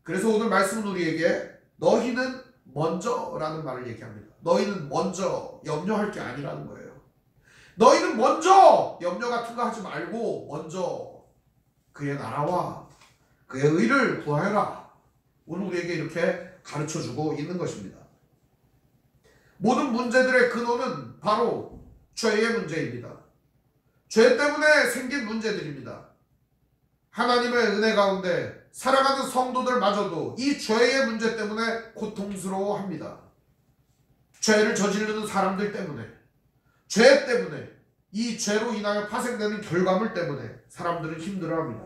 그래서 오늘 말씀은 우리에게 너희는 먼저라는 말을 얘기합니다. 너희는 먼저 염려할 게 아니라는 거예요. 너희는 먼저 염려 같은 거 하지 말고 먼저 그의 나라와 그의 의를 구하여라. 오늘 우리에게 이렇게 가르쳐주고 있는 것입니다. 모든 문제들의 근원은 바로 죄의 문제입니다. 죄 때문에 생긴 문제들입니다. 하나님의 은혜 가운데 살아가는 성도들마저도 이 죄의 문제 때문에 고통스러워합니다. 죄를 저지르는 사람들 때문에, 죄 때문에, 이 죄로 인하여 파생되는 결과물 때문에 사람들은 힘들어합니다.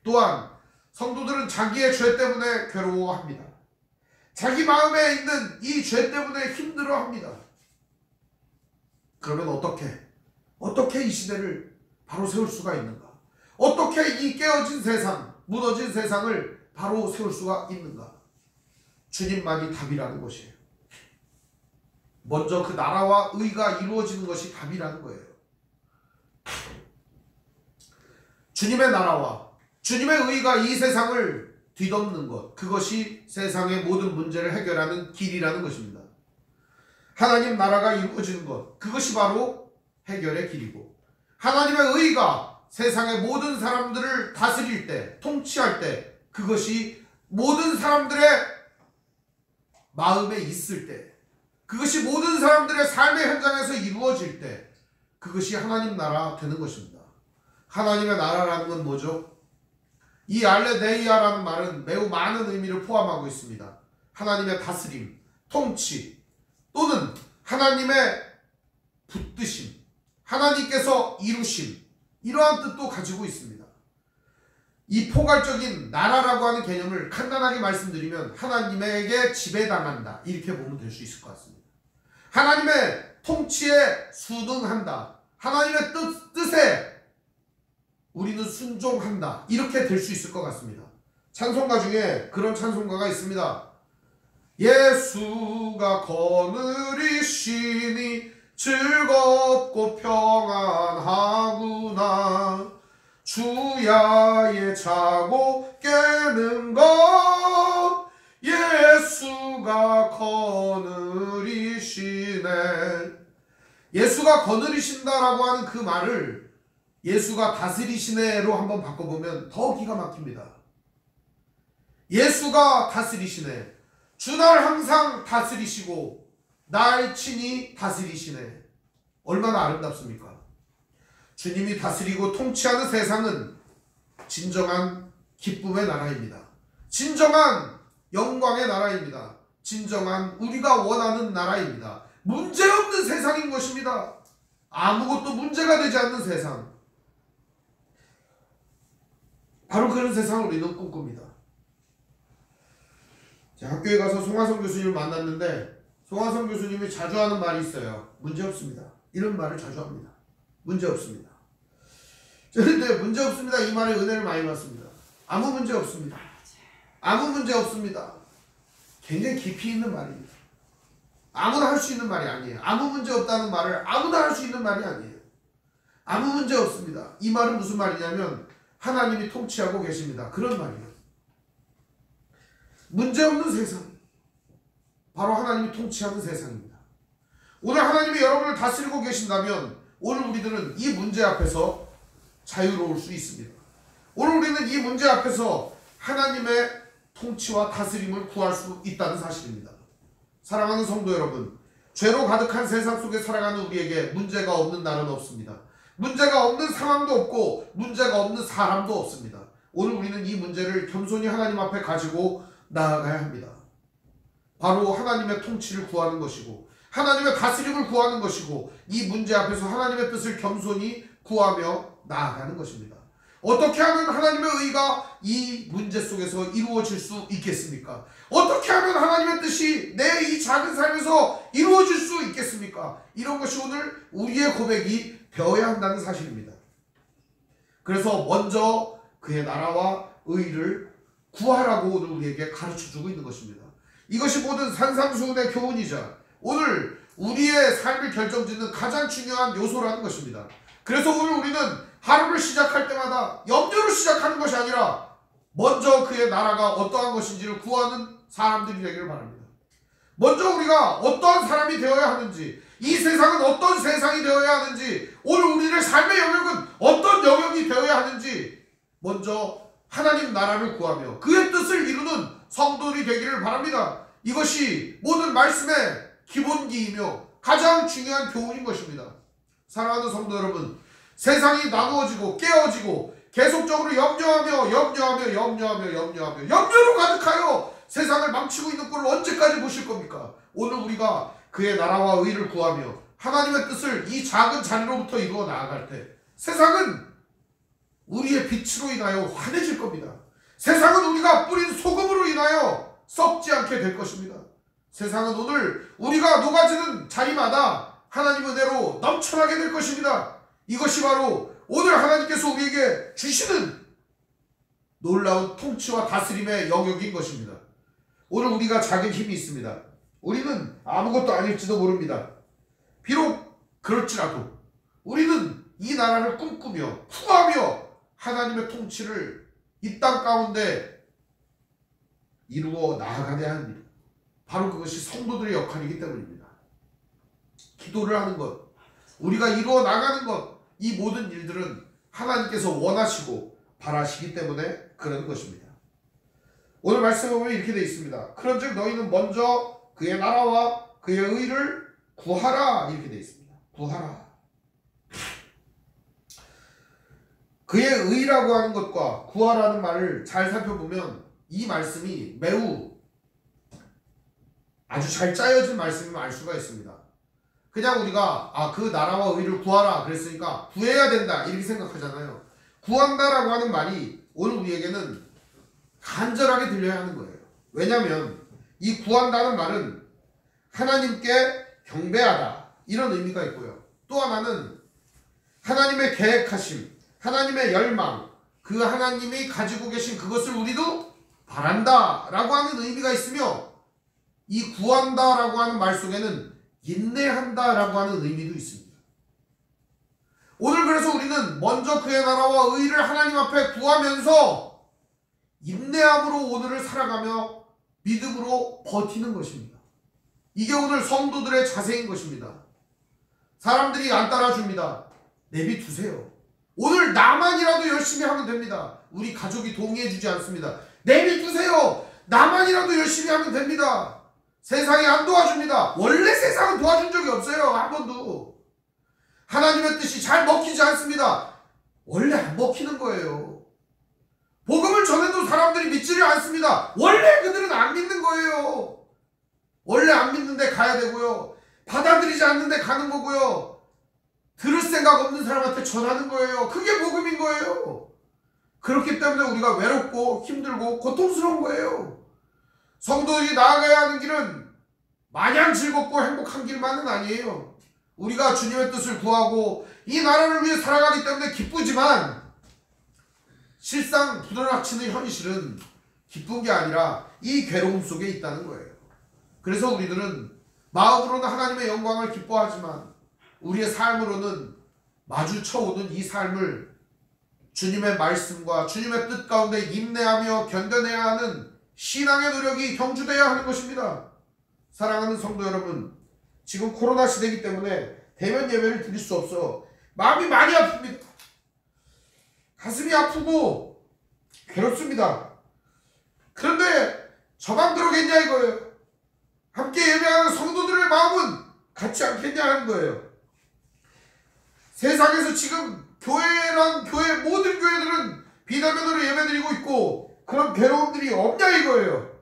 또한 성도들은 자기의 죄 때문에 괴로워합니다. 자기 마음에 있는 이 죄 때문에 힘들어합니다. 그러면 어떻게 이 시대를 바로 세울 수가 있는가? 어떻게 이 깨어진 세상, 무너진 세상을 바로 세울 수가 있는가? 주님만이 답이라는 것이에요. 먼저 그 나라와 의가 이루어지는 것이 답이라는 거예요. 주님의 나라와 주님의 의가 이 세상을 뒤덮는 것, 그것이 세상의 모든 문제를 해결하는 길이라는 것입니다. 하나님 나라가 이루어지는 것, 그것이 바로 해결의 길이고, 하나님의 의가 세상의 모든 사람들을 다스릴 때, 통치할 때, 그것이 모든 사람들의 마음에 있을 때, 그것이 모든 사람들의 삶의 현장에서 이루어질 때, 그것이 하나님 나라 되는 것입니다. 하나님의 나라라는 건 뭐죠? 이 알레데이아라는 말은 매우 많은 의미를 포함하고 있습니다. 하나님의 다스림, 통치, 또는 하나님의 붙드심, 하나님께서 이루심, 이러한 뜻도 가지고 있습니다. 이 포괄적인 나라라고 하는 개념을 간단하게 말씀드리면 하나님에게 지배당한다, 이렇게 보면 될 수 있을 것 같습니다. 하나님의 통치에 순응한다, 하나님의 뜻에 우리는 순종한다, 이렇게 될 수 있을 것 같습니다. 찬송가 중에 그런 찬송가가 있습니다. 예수가 거느리시니 즐겁고 평안하구나, 주야에 자고 깨는 것 예수가 거느리시네. 예수가 거느리신다라고 하는 그 말을 예수가 다스리시네로 한번 바꿔보면 더 기가 막힙니다. 예수가 다스리시네. 주날 항상 다스리시고 날 친히 다스리시네. 얼마나 아름답습니까? 주님이 다스리고 통치하는 세상은 진정한 기쁨의 나라입니다. 진정한 영광의 나라입니다. 진정한 우리가 원하는 나라입니다. 문제없는 세상인 것입니다. 아무것도 문제가 되지 않는 세상. 바로 그런 세상을 우리는 꿈꿉니다. 학교에 가서 송하성 교수님을 만났는데 송하성 교수님이 자주 하는 말이 있어요. 문제없습니다. 이런 말을 자주 합니다. 문제없습니다. 그런데 문제없습니다, 이 말에 은혜를 많이 받습니다. 아무 문제 없습니다. 아무 문제 없습니다. 굉장히 깊이 있는 말입니다. 아무나 할 수 있는 말이 아니에요. 아무 문제 없다는 말을 아무나 할 수 있는 말이 아니에요. 아무 문제 없습니다. 이 말은 무슨 말이냐면 하나님이 통치하고 계십니다, 그런 말이에요. 문제없는 세상, 바로 하나님이 통치하는 세상입니다. 오늘 하나님이 여러분을 다스리고 계신다면 오늘 우리들은 이 문제 앞에서 자유로울 수 있습니다. 오늘 우리는 이 문제 앞에서 하나님의 통치와 다스림을 구할 수 있다는 사실입니다. 사랑하는 성도 여러분, 죄로 가득한 세상 속에 살아가는 우리에게 문제가 없는 날은 없습니다. 문제가 없는 상황도 없고 문제가 없는 사람도 없습니다. 오늘 우리는 이 문제를 겸손히 하나님 앞에 가지고 나아가야 합니다. 바로 하나님의 통치를 구하는 것이고 하나님의 다스림을 구하는 것이고 이 문제 앞에서 하나님의 뜻을 겸손히 구하며 나아가는 것입니다. 어떻게 하면 하나님의 의가 이 문제 속에서 이루어질 수 있겠습니까? 어떻게 하면 하나님의 뜻이 내 이 작은 삶에서 이루어질 수 있겠습니까? 이런 것이 오늘 우리의 고백이 되어야 한다는 사실입니다. 그래서 먼저 그의 나라와 의를 구하라고 오늘 우리에게 가르쳐주고 있는 것입니다. 이것이 모든 산상수훈의 교훈이자 오늘 우리의 삶을 결정짓는 가장 중요한 요소라는 것입니다. 그래서 오늘 우리는 하루를 시작할 때마다 염려로 시작하는 것이 아니라 먼저 그의 나라가 어떠한 것인지를 구하는 사람들이 되기를 바랍니다. 먼저 우리가 어떠한 사람이 되어야 하는지, 이 세상은 어떤 세상이 되어야 하는지, 오늘 우리의 삶의 영역은 어떤 영역이 되어야 하는지 먼저 하나님 나라를 구하며 그의 뜻을 이루는 성도들이 되기를 바랍니다. 이것이 모든 말씀의 기본기이며 가장 중요한 교훈인 것입니다. 사랑하는 성도 여러분, 세상이 나누어지고 깨어지고 계속적으로 염려로 가득하여 세상을 망치고 있는 꼴을 언제까지 보실 겁니까? 오늘 우리가 그의 나라와 의를 구하며 하나님의 뜻을 이 작은 자리로부터 이루어 나아갈 때 세상은 우리의 빛으로 인하여 환해질 겁니다. 세상은 우리가 뿌린 소금으로 인하여 썩지 않게 될 것입니다. 세상은 오늘 우리가 녹아지는 자리마다 하나님 은혜로 넘쳐나게 될 것입니다. 이것이 바로 오늘 하나님께서 우리에게 주시는 놀라운 통치와 다스림의 영역인 것입니다. 오늘 우리가 작은 힘이 있습니다. 우리는 아무것도 아닐지도 모릅니다. 비록 그럴지라도 우리는 이 나라를 꿈꾸며 구하며 하나님의 통치를 이 땅 가운데 이루어 나아가야 합니다. 바로 그것이 성도들의 역할이기 때문입니다. 기도를 하는 것, 우리가 이루어 나가는 것, 이 모든 일들은 하나님께서 원하시고 바라시기 때문에 그런 것입니다. 오늘 말씀에 보면 이렇게 되어 있습니다. 그런즉 너희는 먼저 그의 나라와 그의 의를 구하라, 이렇게 되어 있습니다. 구하라. 그의 의라고 하는 것과 구하라는 말을 잘 살펴보면 이 말씀이 매우 아주 잘 짜여진 말씀임을 알 수가 있습니다. 그냥 우리가 그 나라와 의를 구하라 그랬으니까 구해야 된다 이렇게 생각하잖아요. 구한다라고 하는 말이 오늘 우리에게는 간절하게 들려야 하는 거예요. 왜냐하면 이 구한다는 말은 하나님께 경배하다 이런 의미가 있고요. 또 하나는 하나님의 계획하심, 하나님의 열망, 그 하나님이 가지고 계신 그것을 우리도 바란다 라고 하는 의미가 있으며, 이 구한다 라고 하는 말 속에는 인내한다 라고 하는 의미도 있습니다. 오늘 그래서 우리는 먼저 그의 나라와 의를 하나님 앞에 구하면서 인내함으로 오늘을 살아가며 믿음으로 버티는 것입니다. 이게 오늘 성도들의 자세인 것입니다. 사람들이 안 따라줍니다. 내비두세요. 오늘 나만이라도 열심히 하면 됩니다. 우리 가족이 동의해주지 않습니다. 내비두세요. 나만이라도 열심히 하면 됩니다. 세상이 안 도와줍니다. 원래 세상은 도와준 적이 없어요. 한 번도. 하나님의 뜻이 잘 먹히지 않습니다. 원래 안 먹히는 거예요. 복음을 전해도 사람들이 믿지를 않습니다. 원래 그들은 안 믿는 거예요. 원래 안 믿는데 가야 되고요. 받아들이지 않는데 가는 거고요. 들을 생각 없는 사람한테 전하는 거예요. 그게 복음인 거예요. 그렇기 때문에 우리가 외롭고 힘들고 고통스러운 거예요. 성도들이 나아가야 하는 길은 마냥 즐겁고 행복한 길만은 아니에요. 우리가 주님의 뜻을 구하고 이 나라를 위해 살아가기 때문에 기쁘지만 실상 부도락치는 현실은 기쁜 게 아니라 이 괴로움 속에 있다는 거예요. 그래서 우리들은 마음으로는 하나님의 영광을 기뻐하지만 우리의 삶으로는 마주쳐오는 이 삶을 주님의 말씀과 주님의 뜻 가운데 인내하며 견뎌내야 하는 신앙의 노력이 경주되어야 하는 것입니다. 사랑하는 성도 여러분, 지금 코로나 시대이기 때문에 대면 예배를 드릴 수 없어 마음이 많이 아픕니다. 가슴이 아프고 괴롭습니다. 그런데 저만 그러겠냐 이거예요. 함께 예배하는 성도들의 마음은 같지 않겠냐 하는 거예요. 세상에서 지금 교회랑 모든 교회들은 비대면으로 예배드리고 있고 그런 괴로움들이 없냐 이거예요.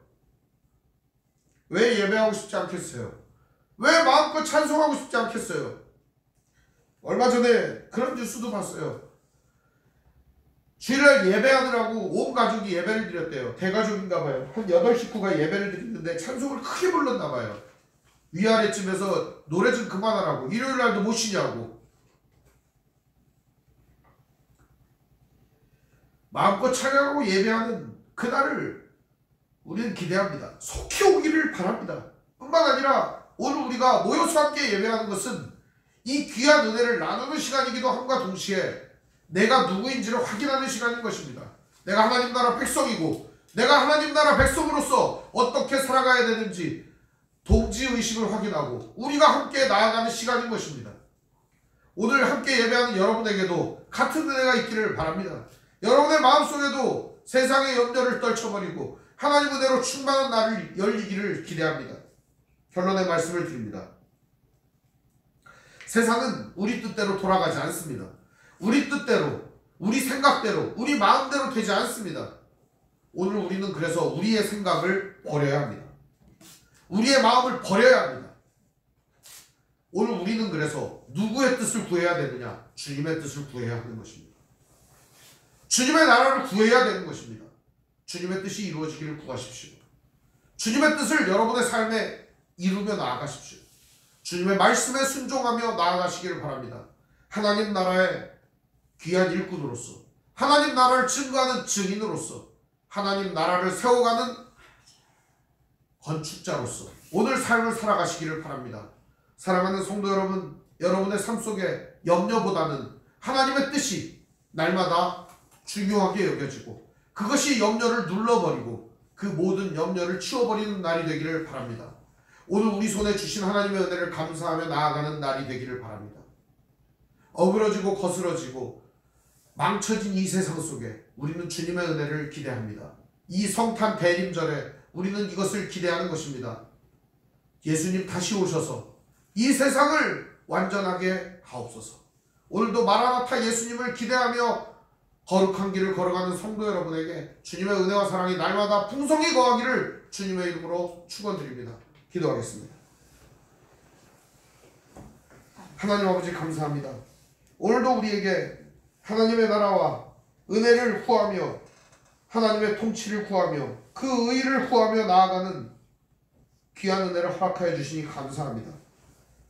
왜 예배하고 싶지 않겠어요? 왜 마음껏 찬송하고 싶지 않겠어요? 얼마 전에 그런 뉴스도 봤어요. 주일날 예배하느라고 온 가족이 예배를 드렸대요. 대가족인가 봐요. 한 8식구가 예배를 드렸는데 찬송을 크게 불렀나 봐요. 위아래쯤에서 노래 좀 그만하라고. 일요일날도 못 쉬냐고. 마음껏 찬양하고 예배하는 그날을 우리는 기대합니다. 속히 오기를 바랍니다. 뿐만 아니라 오늘 우리가 모여서 함께 예배하는 것은 이 귀한 은혜를 나누는 시간이기도 함과 동시에 내가 누구인지를 확인하는 시간인 것입니다. 내가 하나님 나라 백성이고 내가 하나님 나라 백성으로서 어떻게 살아가야 되는지 동지의식을 확인하고 우리가 함께 나아가는 시간인 것입니다. 오늘 함께 예배하는 여러분에게도 같은 은혜가 있기를 바랍니다. 여러분의 마음속에도 세상의 염려를 떨쳐버리고 하나님 은혜로 충만한 날을 열리기를 기대합니다. 결론의 말씀을 드립니다. 세상은 우리 뜻대로 돌아가지 않습니다. 우리 뜻대로, 우리 생각대로, 우리 마음대로 되지 않습니다. 오늘 우리는 그래서 우리의 생각을 버려야 합니다. 우리의 마음을 버려야 합니다. 오늘 우리는 그래서 누구의 뜻을 구해야 되느냐? 주님의 뜻을 구해야 하는 것입니다. 주님의 나라를 구해야 되는 것입니다. 주님의 뜻이 이루어지기를 구하십시오. 주님의 뜻을 여러분의 삶에 이루며 나아가십시오. 주님의 말씀에 순종하며 나아가시기를 바랍니다. 하나님 나라의 귀한 일꾼으로서, 하나님 나라를 증거하는 증인으로서, 하나님 나라를 세워가는 건축자로서 오늘 삶을 살아가시기를 바랍니다. 사랑하는 성도 여러분, 여러분의 삶 속에 염려보다는 하나님의 뜻이 날마다 중요하게 여겨지고 그것이 염려를 눌러버리고 그 모든 염려를 치워버리는 날이 되기를 바랍니다. 오늘 우리 손에 주신 하나님의 은혜를 감사하며 나아가는 날이 되기를 바랍니다. 어그러지고 거스러지고 망쳐진 이 세상 속에 우리는 주님의 은혜를 기대합니다. 이 성탄 대림절에 우리는 이것을 기대하는 것입니다. 예수님 다시 오셔서 이 세상을 완전하게 하옵소서. 오늘도 마라나타 예수님을 기대하며 거룩한 길을 걸어가는 성도 여러분에게 주님의 은혜와 사랑이 날마다 풍성히 거하기를 주님의 이름으로 축원드립니다. 기도하겠습니다. 하나님 아버지 감사합니다. 오늘도 우리에게 하나님의 나라와 은혜를 구하며 하나님의 통치를 구하며 그 의를 구하며 나아가는 귀한 은혜를 허락하여 주시니 감사합니다.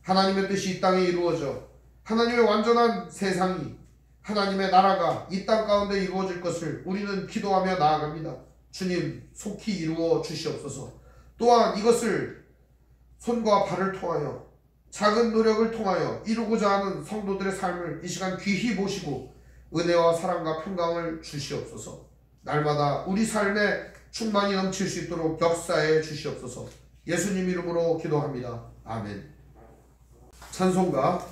하나님의 뜻이 이 땅에 이루어져 하나님의 완전한 세상이 하나님의 나라가 이 땅 가운데 이루어질 것을 우리는 기도하며 나아갑니다. 주님 속히 이루어 주시옵소서. 또한 이것을 손과 발을 통하여 작은 노력을 통하여 이루고자 하는 성도들의 삶을 이 시간 귀히 보시고 은혜와 사랑과 평강을 주시옵소서. 날마다 우리 삶에 충만히 넘칠 수 있도록 역사해 주시옵소서. 예수님 이름으로 기도합니다. 아멘. 찬송가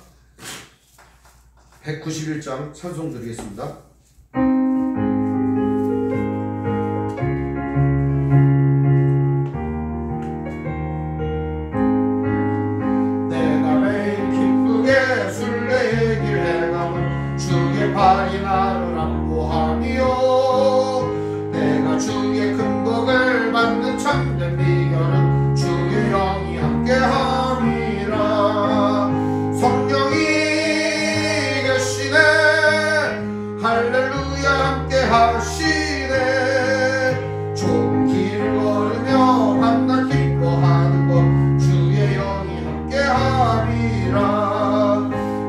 191장 찬송 드리겠습니다. 발이 나를 안보하며 내가 주의 큰 복을 받는 참된 비결은 주의 영이 함께함이라. 성령이 계시네 할렐루야 함께하시네. 좁은 길을 걸으며 만나 기뻐하는 것 주의 영이 함께함이라.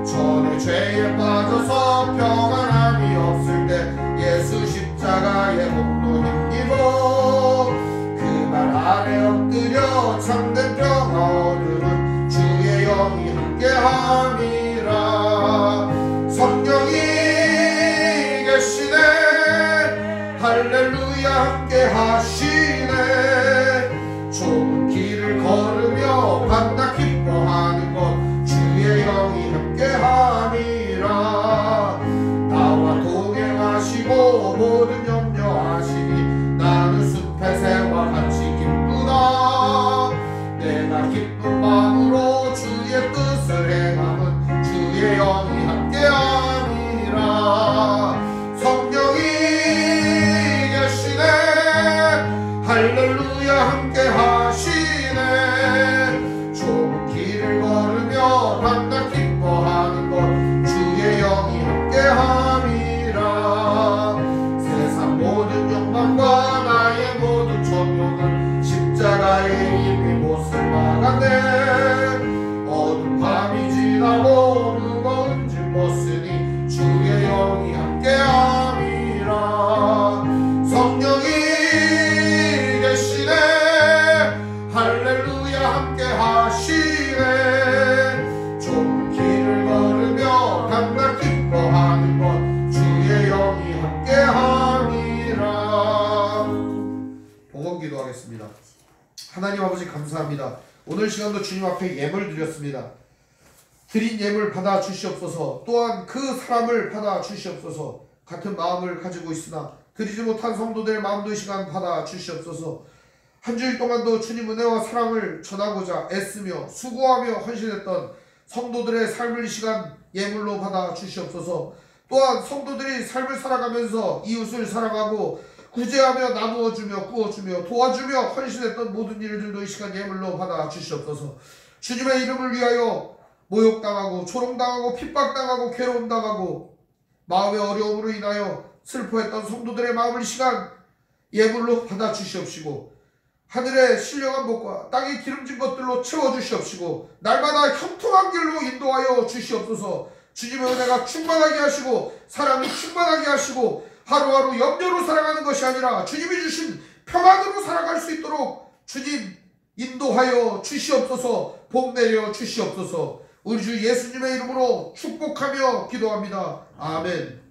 전에 죄에 빠져서 평안함이 없을 때 예수 십자가의 몸도 힘입어 그 발 아래 엎드려 참된 평화 얻으는 주의 영이 함께함이라. 성령이 계시네 할렐루야 함께하시네. 좁은 길을 걸으며 반다 기뻐하는 것 주의 영이 함께함이라. 나와 동행하시고 모든 염려하시니 나는 숲의 새와 같이 기쁘다. 내가 기쁜 마음으로 주의 뜻을 행함은 주의 영이 함께함이라. 성령이 계시네 할렐루야 함께하시네. 좁은 길을 걸으며 반다 기뻐하는 것 주의 영이 함께함이라. 세상 모든 욕망과 나의 모든 정욕은 십자가에 이미 못을 박았네. 어두운 밤이 지나고 무거운 짐 벗으니 주의 영이 함께함이라. 성령이 계시네 할렐루야 함께하시네. 좁은 길을 걸으며 밤낮 기뻐하는 것 주의 영이 함께함이라. 봉헌 기도하겠습니다. 하나님 아버지 감사합니다. 오늘 시간도 주님 앞에 예물 드렸습니다. 드린 예물 받아 주시옵소서. 또한 그 사람을 받아 주시옵소서. 같은 마음을 가지고 있으나 드리지 못한 성도들의 마음도 이 시간 받아 주시옵소서. 한 주일 동안도 주님 은혜와 사랑을 전하고자 애쓰며 수고하며 헌신했던 성도들의 삶을 이 시간 예물로 받아 주시옵소서. 또한 성도들이 삶을 살아가면서 이웃을 사랑하고 구제하며 나누어주며 구워주며 도와주며 헌신했던 모든 일들도 이 시간 예물로 받아 주시옵소서. 주님의 이름을 위하여 모욕당하고 조롱당하고 핍박당하고 괴로움당하고 마음의 어려움으로 인하여 슬퍼했던 성도들의 마음을 이 시간 예물로 받아 주시옵시고 하늘의 신령한 복과 땅의 기름진 것들로 채워주시옵시고 날마다 형통한 길로 인도하여 주시옵소서. 주님의 은혜가 충만하게 하시고 사랑이 충만하게 하시고 하루하루 염려로 살아가는 것이 아니라 주님이 주신 평안으로 살아갈 수 있도록 주님 인도하여 주시옵소서. 복 내려 주시옵소서. 우리 주 예수님의 이름으로 축복하며 기도합니다. 아멘.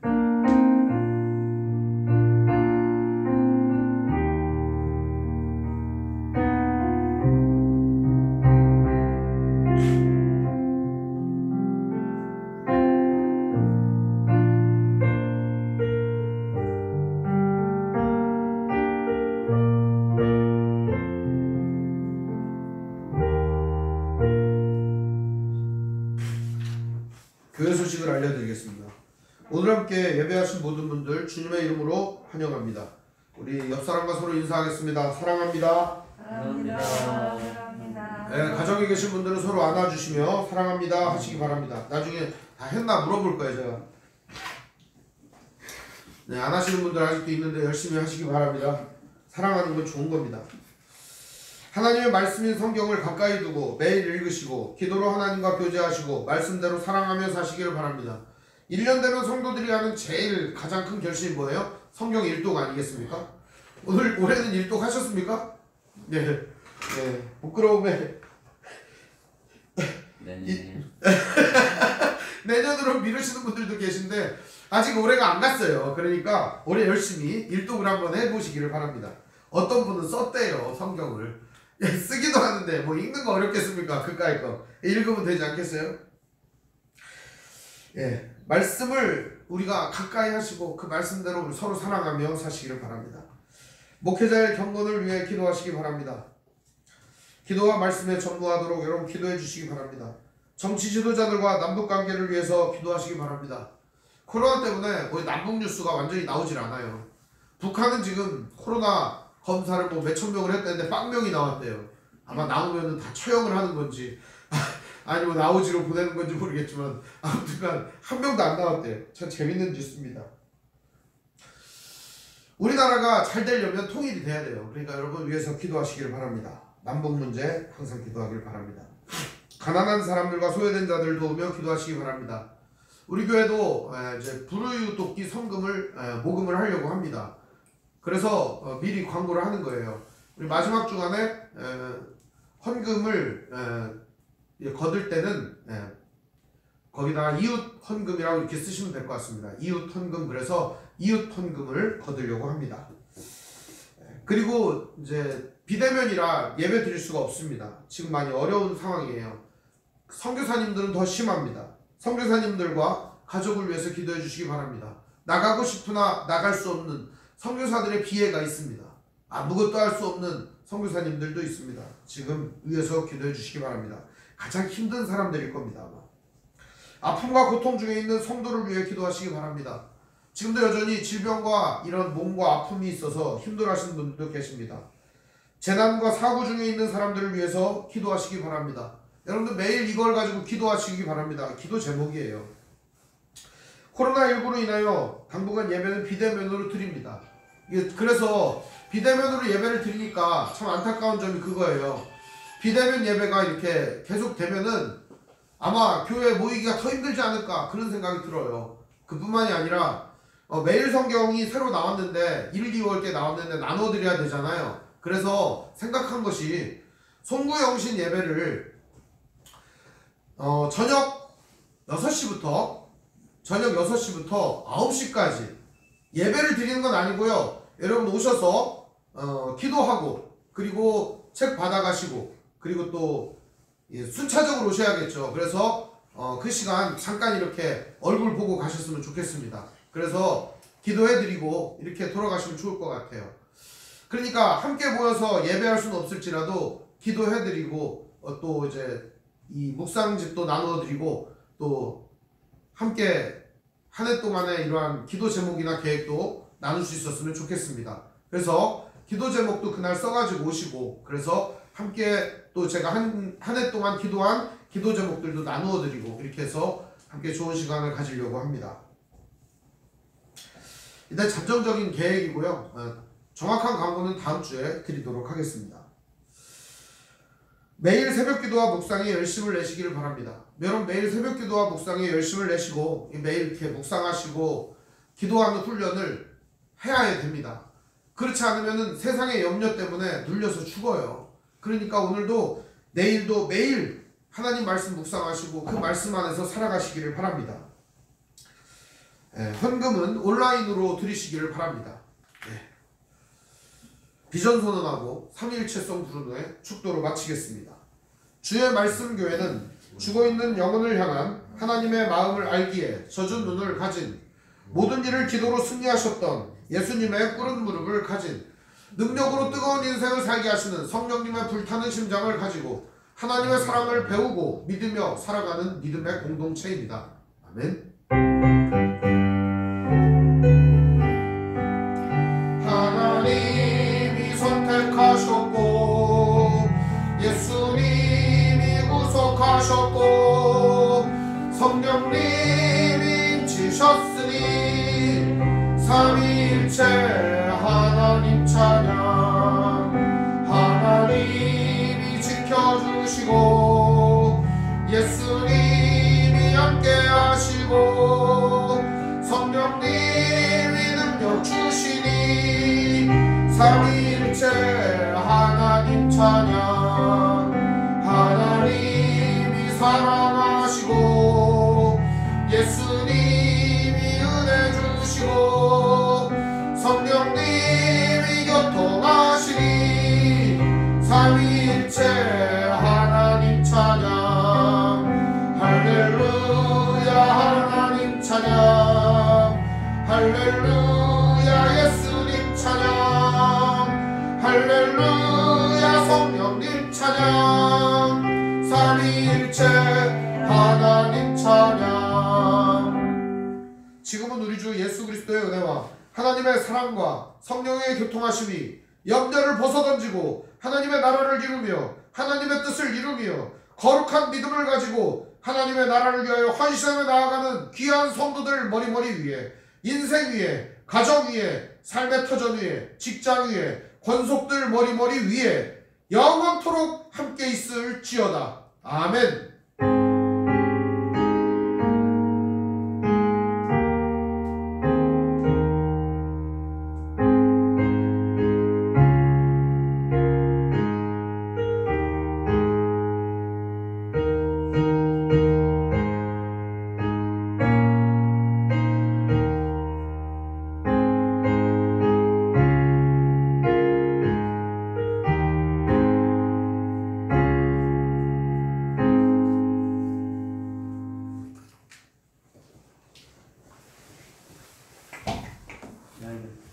교회 소식을 알려드리겠습니다. 오늘 함께 예배하신 모든 분들 주님의 이름으로 환영합니다. 우리 옆사람과 서로 인사하겠습니다. 사랑합니다. 사랑합니다. 네, 가정에 계신 분들은 서로 안아주시며 사랑합니다 하시기 바랍니다. 나중에 다 했나 물어볼 거예요 제가. 네, 안 하시는 분들 아직도 있는데 열심히 하시기 바랍니다. 사랑하는 건 좋은 겁니다. 하나님의 말씀인 성경을 가까이 두고 매일 읽으시고 기도로 하나님과 교제하시고 말씀대로 사랑하며 사시기를 바랍니다. 1년 되면 성도들이 하는 제일 가장 큰 결심이 뭐예요? 성경 일독 아니겠습니까? 올해는 일독 하셨습니까? 네. 네. 부끄러움에 내년으로 미루시는 분들도 계신데 아직 올해가 안 갔어요. 그러니까 올해 열심히 일독을 한번 해보시기를 바랍니다. 어떤 분은 썼대요 성경을. 쓰기도 하는데 뭐 읽는 거 어렵겠습니까? 그까이 거 읽으면 되지 않겠어요? 예, 말씀을 우리가 가까이 하시고 그 말씀대로 서로 사랑하며 사시기를 바랍니다. 목회자의 경건을 위해 기도하시기 바랍니다. 기도와 말씀에 전무하도록 여러분 기도해 주시기 바랍니다. 정치 지도자들과 남북관계를 위해서 기도하시기 바랍니다. 코로나 때문에 거의 남북 뉴스가 완전히 나오질 않아요. 북한은 지금 코로나 검사를 뭐 몇천 명을 했다는데 빵명이 나왔대요. 아마 나오면은 다 처형을 하는 건지 아니면 아우지로 보내는 건지 모르겠지만 아무튼 한 명도 안 나왔대요. 참 재밌는 뉴스입니다. 우리나라가 잘 되려면 통일이 돼야 돼요. 그러니까 여러분 위해서 기도하시길 바랍니다. 남북 문제 항상 기도하길 바랍니다. 가난한 사람들과 소외된 자들을 도우며 기도하시기 바랍니다. 우리 교회도 이제 불우이웃 돕기 성금을 모금을 하려고 합니다. 그래서 미리 광고를 하는 거예요. 우리 마지막 주간에 헌금을 거둘 때는 거기다가 이웃 헌금이라고 이렇게 쓰시면 될 것 같습니다. 이웃 헌금. 그래서 이웃 헌금을 거두려고 합니다. 그리고 이제 비대면이라 예배 드릴 수가 없습니다. 지금 많이 어려운 상황이에요. 선교사님들은 더 심합니다. 선교사님들과 가족을 위해서 기도해 주시기 바랍니다. 나가고 싶으나 나갈 수 없는 선교사들의 비애가 있습니다. 아무것도 할 수 없는 선교사님들도 있습니다. 지금 위해서 기도해 주시기 바랍니다. 가장 힘든 사람들일 겁니다. 아마. 아픔과 고통 중에 있는 성도를 위해 기도하시기 바랍니다. 지금도 여전히 질병과 이런 몸과 아픔이 있어서 힘들어하시는 분들도 계십니다. 재난과 사고 중에 있는 사람들을 위해서 기도하시기 바랍니다. 여러분들 매일 이걸 가지고 기도하시기 바랍니다. 기도 제목이에요. 코로나19로 인하여 당분간 예배는 비대면으로 드립니다. 그래서 비대면으로 예배를 드리니까 참 안타까운 점이 그거예요. 비대면 예배가 이렇게 계속 되면은 아마 교회에 모이기가 더 힘들지 않을까 그런 생각이 들어요. 그뿐만이 아니라 매일 성경이 새로 나왔는데 1, 2월께 나왔는데 나눠드려야 되잖아요. 그래서 생각한 것이 송구영신 예배를 저녁 6시부터 9시까지 예배를 드리는 건 아니고요. 여러분 오셔서 기도하고 그리고 책 받아가시고 그리고 또 순차적으로 오셔야겠죠. 그래서 그 시간 잠깐 이렇게 얼굴 보고 가셨으면 좋겠습니다. 그래서 기도해드리고 이렇게 돌아가시면 좋을 것 같아요. 그러니까 함께 모여서 예배할 수는 없을지라도 기도해드리고 또 이제 이 묵상집도 나누어드리고 또 함께 한 해 동안의 이러한 기도 제목이나 계획도 나눌 수 있었으면 좋겠습니다. 그래서 기도 제목도 그날 써가지고 오시고 그래서 함께 또 제가 한 해 동안 기도한 기도 제목들도 나누어 드리고 이렇게 해서 함께 좋은 시간을 가지려고 합니다. 일단 잠정적인 계획이고요. 정확한 광고는 다음 주에 드리도록 하겠습니다. 매일 새벽 기도와 묵상에 열심을 내시기를 바랍니다. 여러분 매일 새벽 기도와 묵상에 열심을 내시고 매일 이렇게 묵상하시고 기도하는 훈련을 해야 됩니다. 그렇지 않으면 세상의 염려 때문에 눌려서 죽어요. 그러니까 오늘도 내일도 매일 하나님 말씀 묵상하시고 그 말씀 안에서 살아가시기를 바랍니다. 헌금은 온라인으로 드리시기를 바랍니다. 비전 선언하고 삼위일체성 부른 후에 축도로 마치겠습니다. 주의 말씀 교회는 죽어있는 영혼을 향한 하나님의 마음을 알기에 젖은 눈을 가진 모든 일을 기도로 승리하셨던 예수님의 꿇은 무릎을 가진 능력으로 뜨거운 인생을 살게 하시는 성령님의 불타는 심장을 가지고 하나님의 사랑을 배우고 믿으며 살아가는 믿음의 공동체입니다. 아멘. 하나님이 선택하셨고 예수님이 구속하셨고 성령님이 인치셨으니 삼위일체 하나님 찬양. 하나님이 지켜주시고 예수님이 함께하시고 성령님이 능력 주시니 삼위일체 하나님 찬양. 하나님이 사랑하시고 예수님이 은혜 주시고 성령님이 교통하시니 삼위일체 하나님 찬양. 할렐루야 하나님 찬양. 할렐루야 예수님 찬양. 할렐루야 성령님 찬양. 삼위일체 하나님 찬양. 지금은 우리 주 예수 그리스도의 은혜와 하나님의 사랑과 성령의 교통하심이 염려를 벗어던지고 하나님의 나라를 이루며 하나님의 뜻을 이루며 거룩한 믿음을 가지고 하나님의 나라를 위하여 헌신하며 나아가는 귀한 성도들 머리머리 위에, 인생 위에, 가정 위에, 삶의 터전 위에, 직장 위에, 권속들 머리머리 위에 영원토록 함께 있을지어다. 아멘. 네.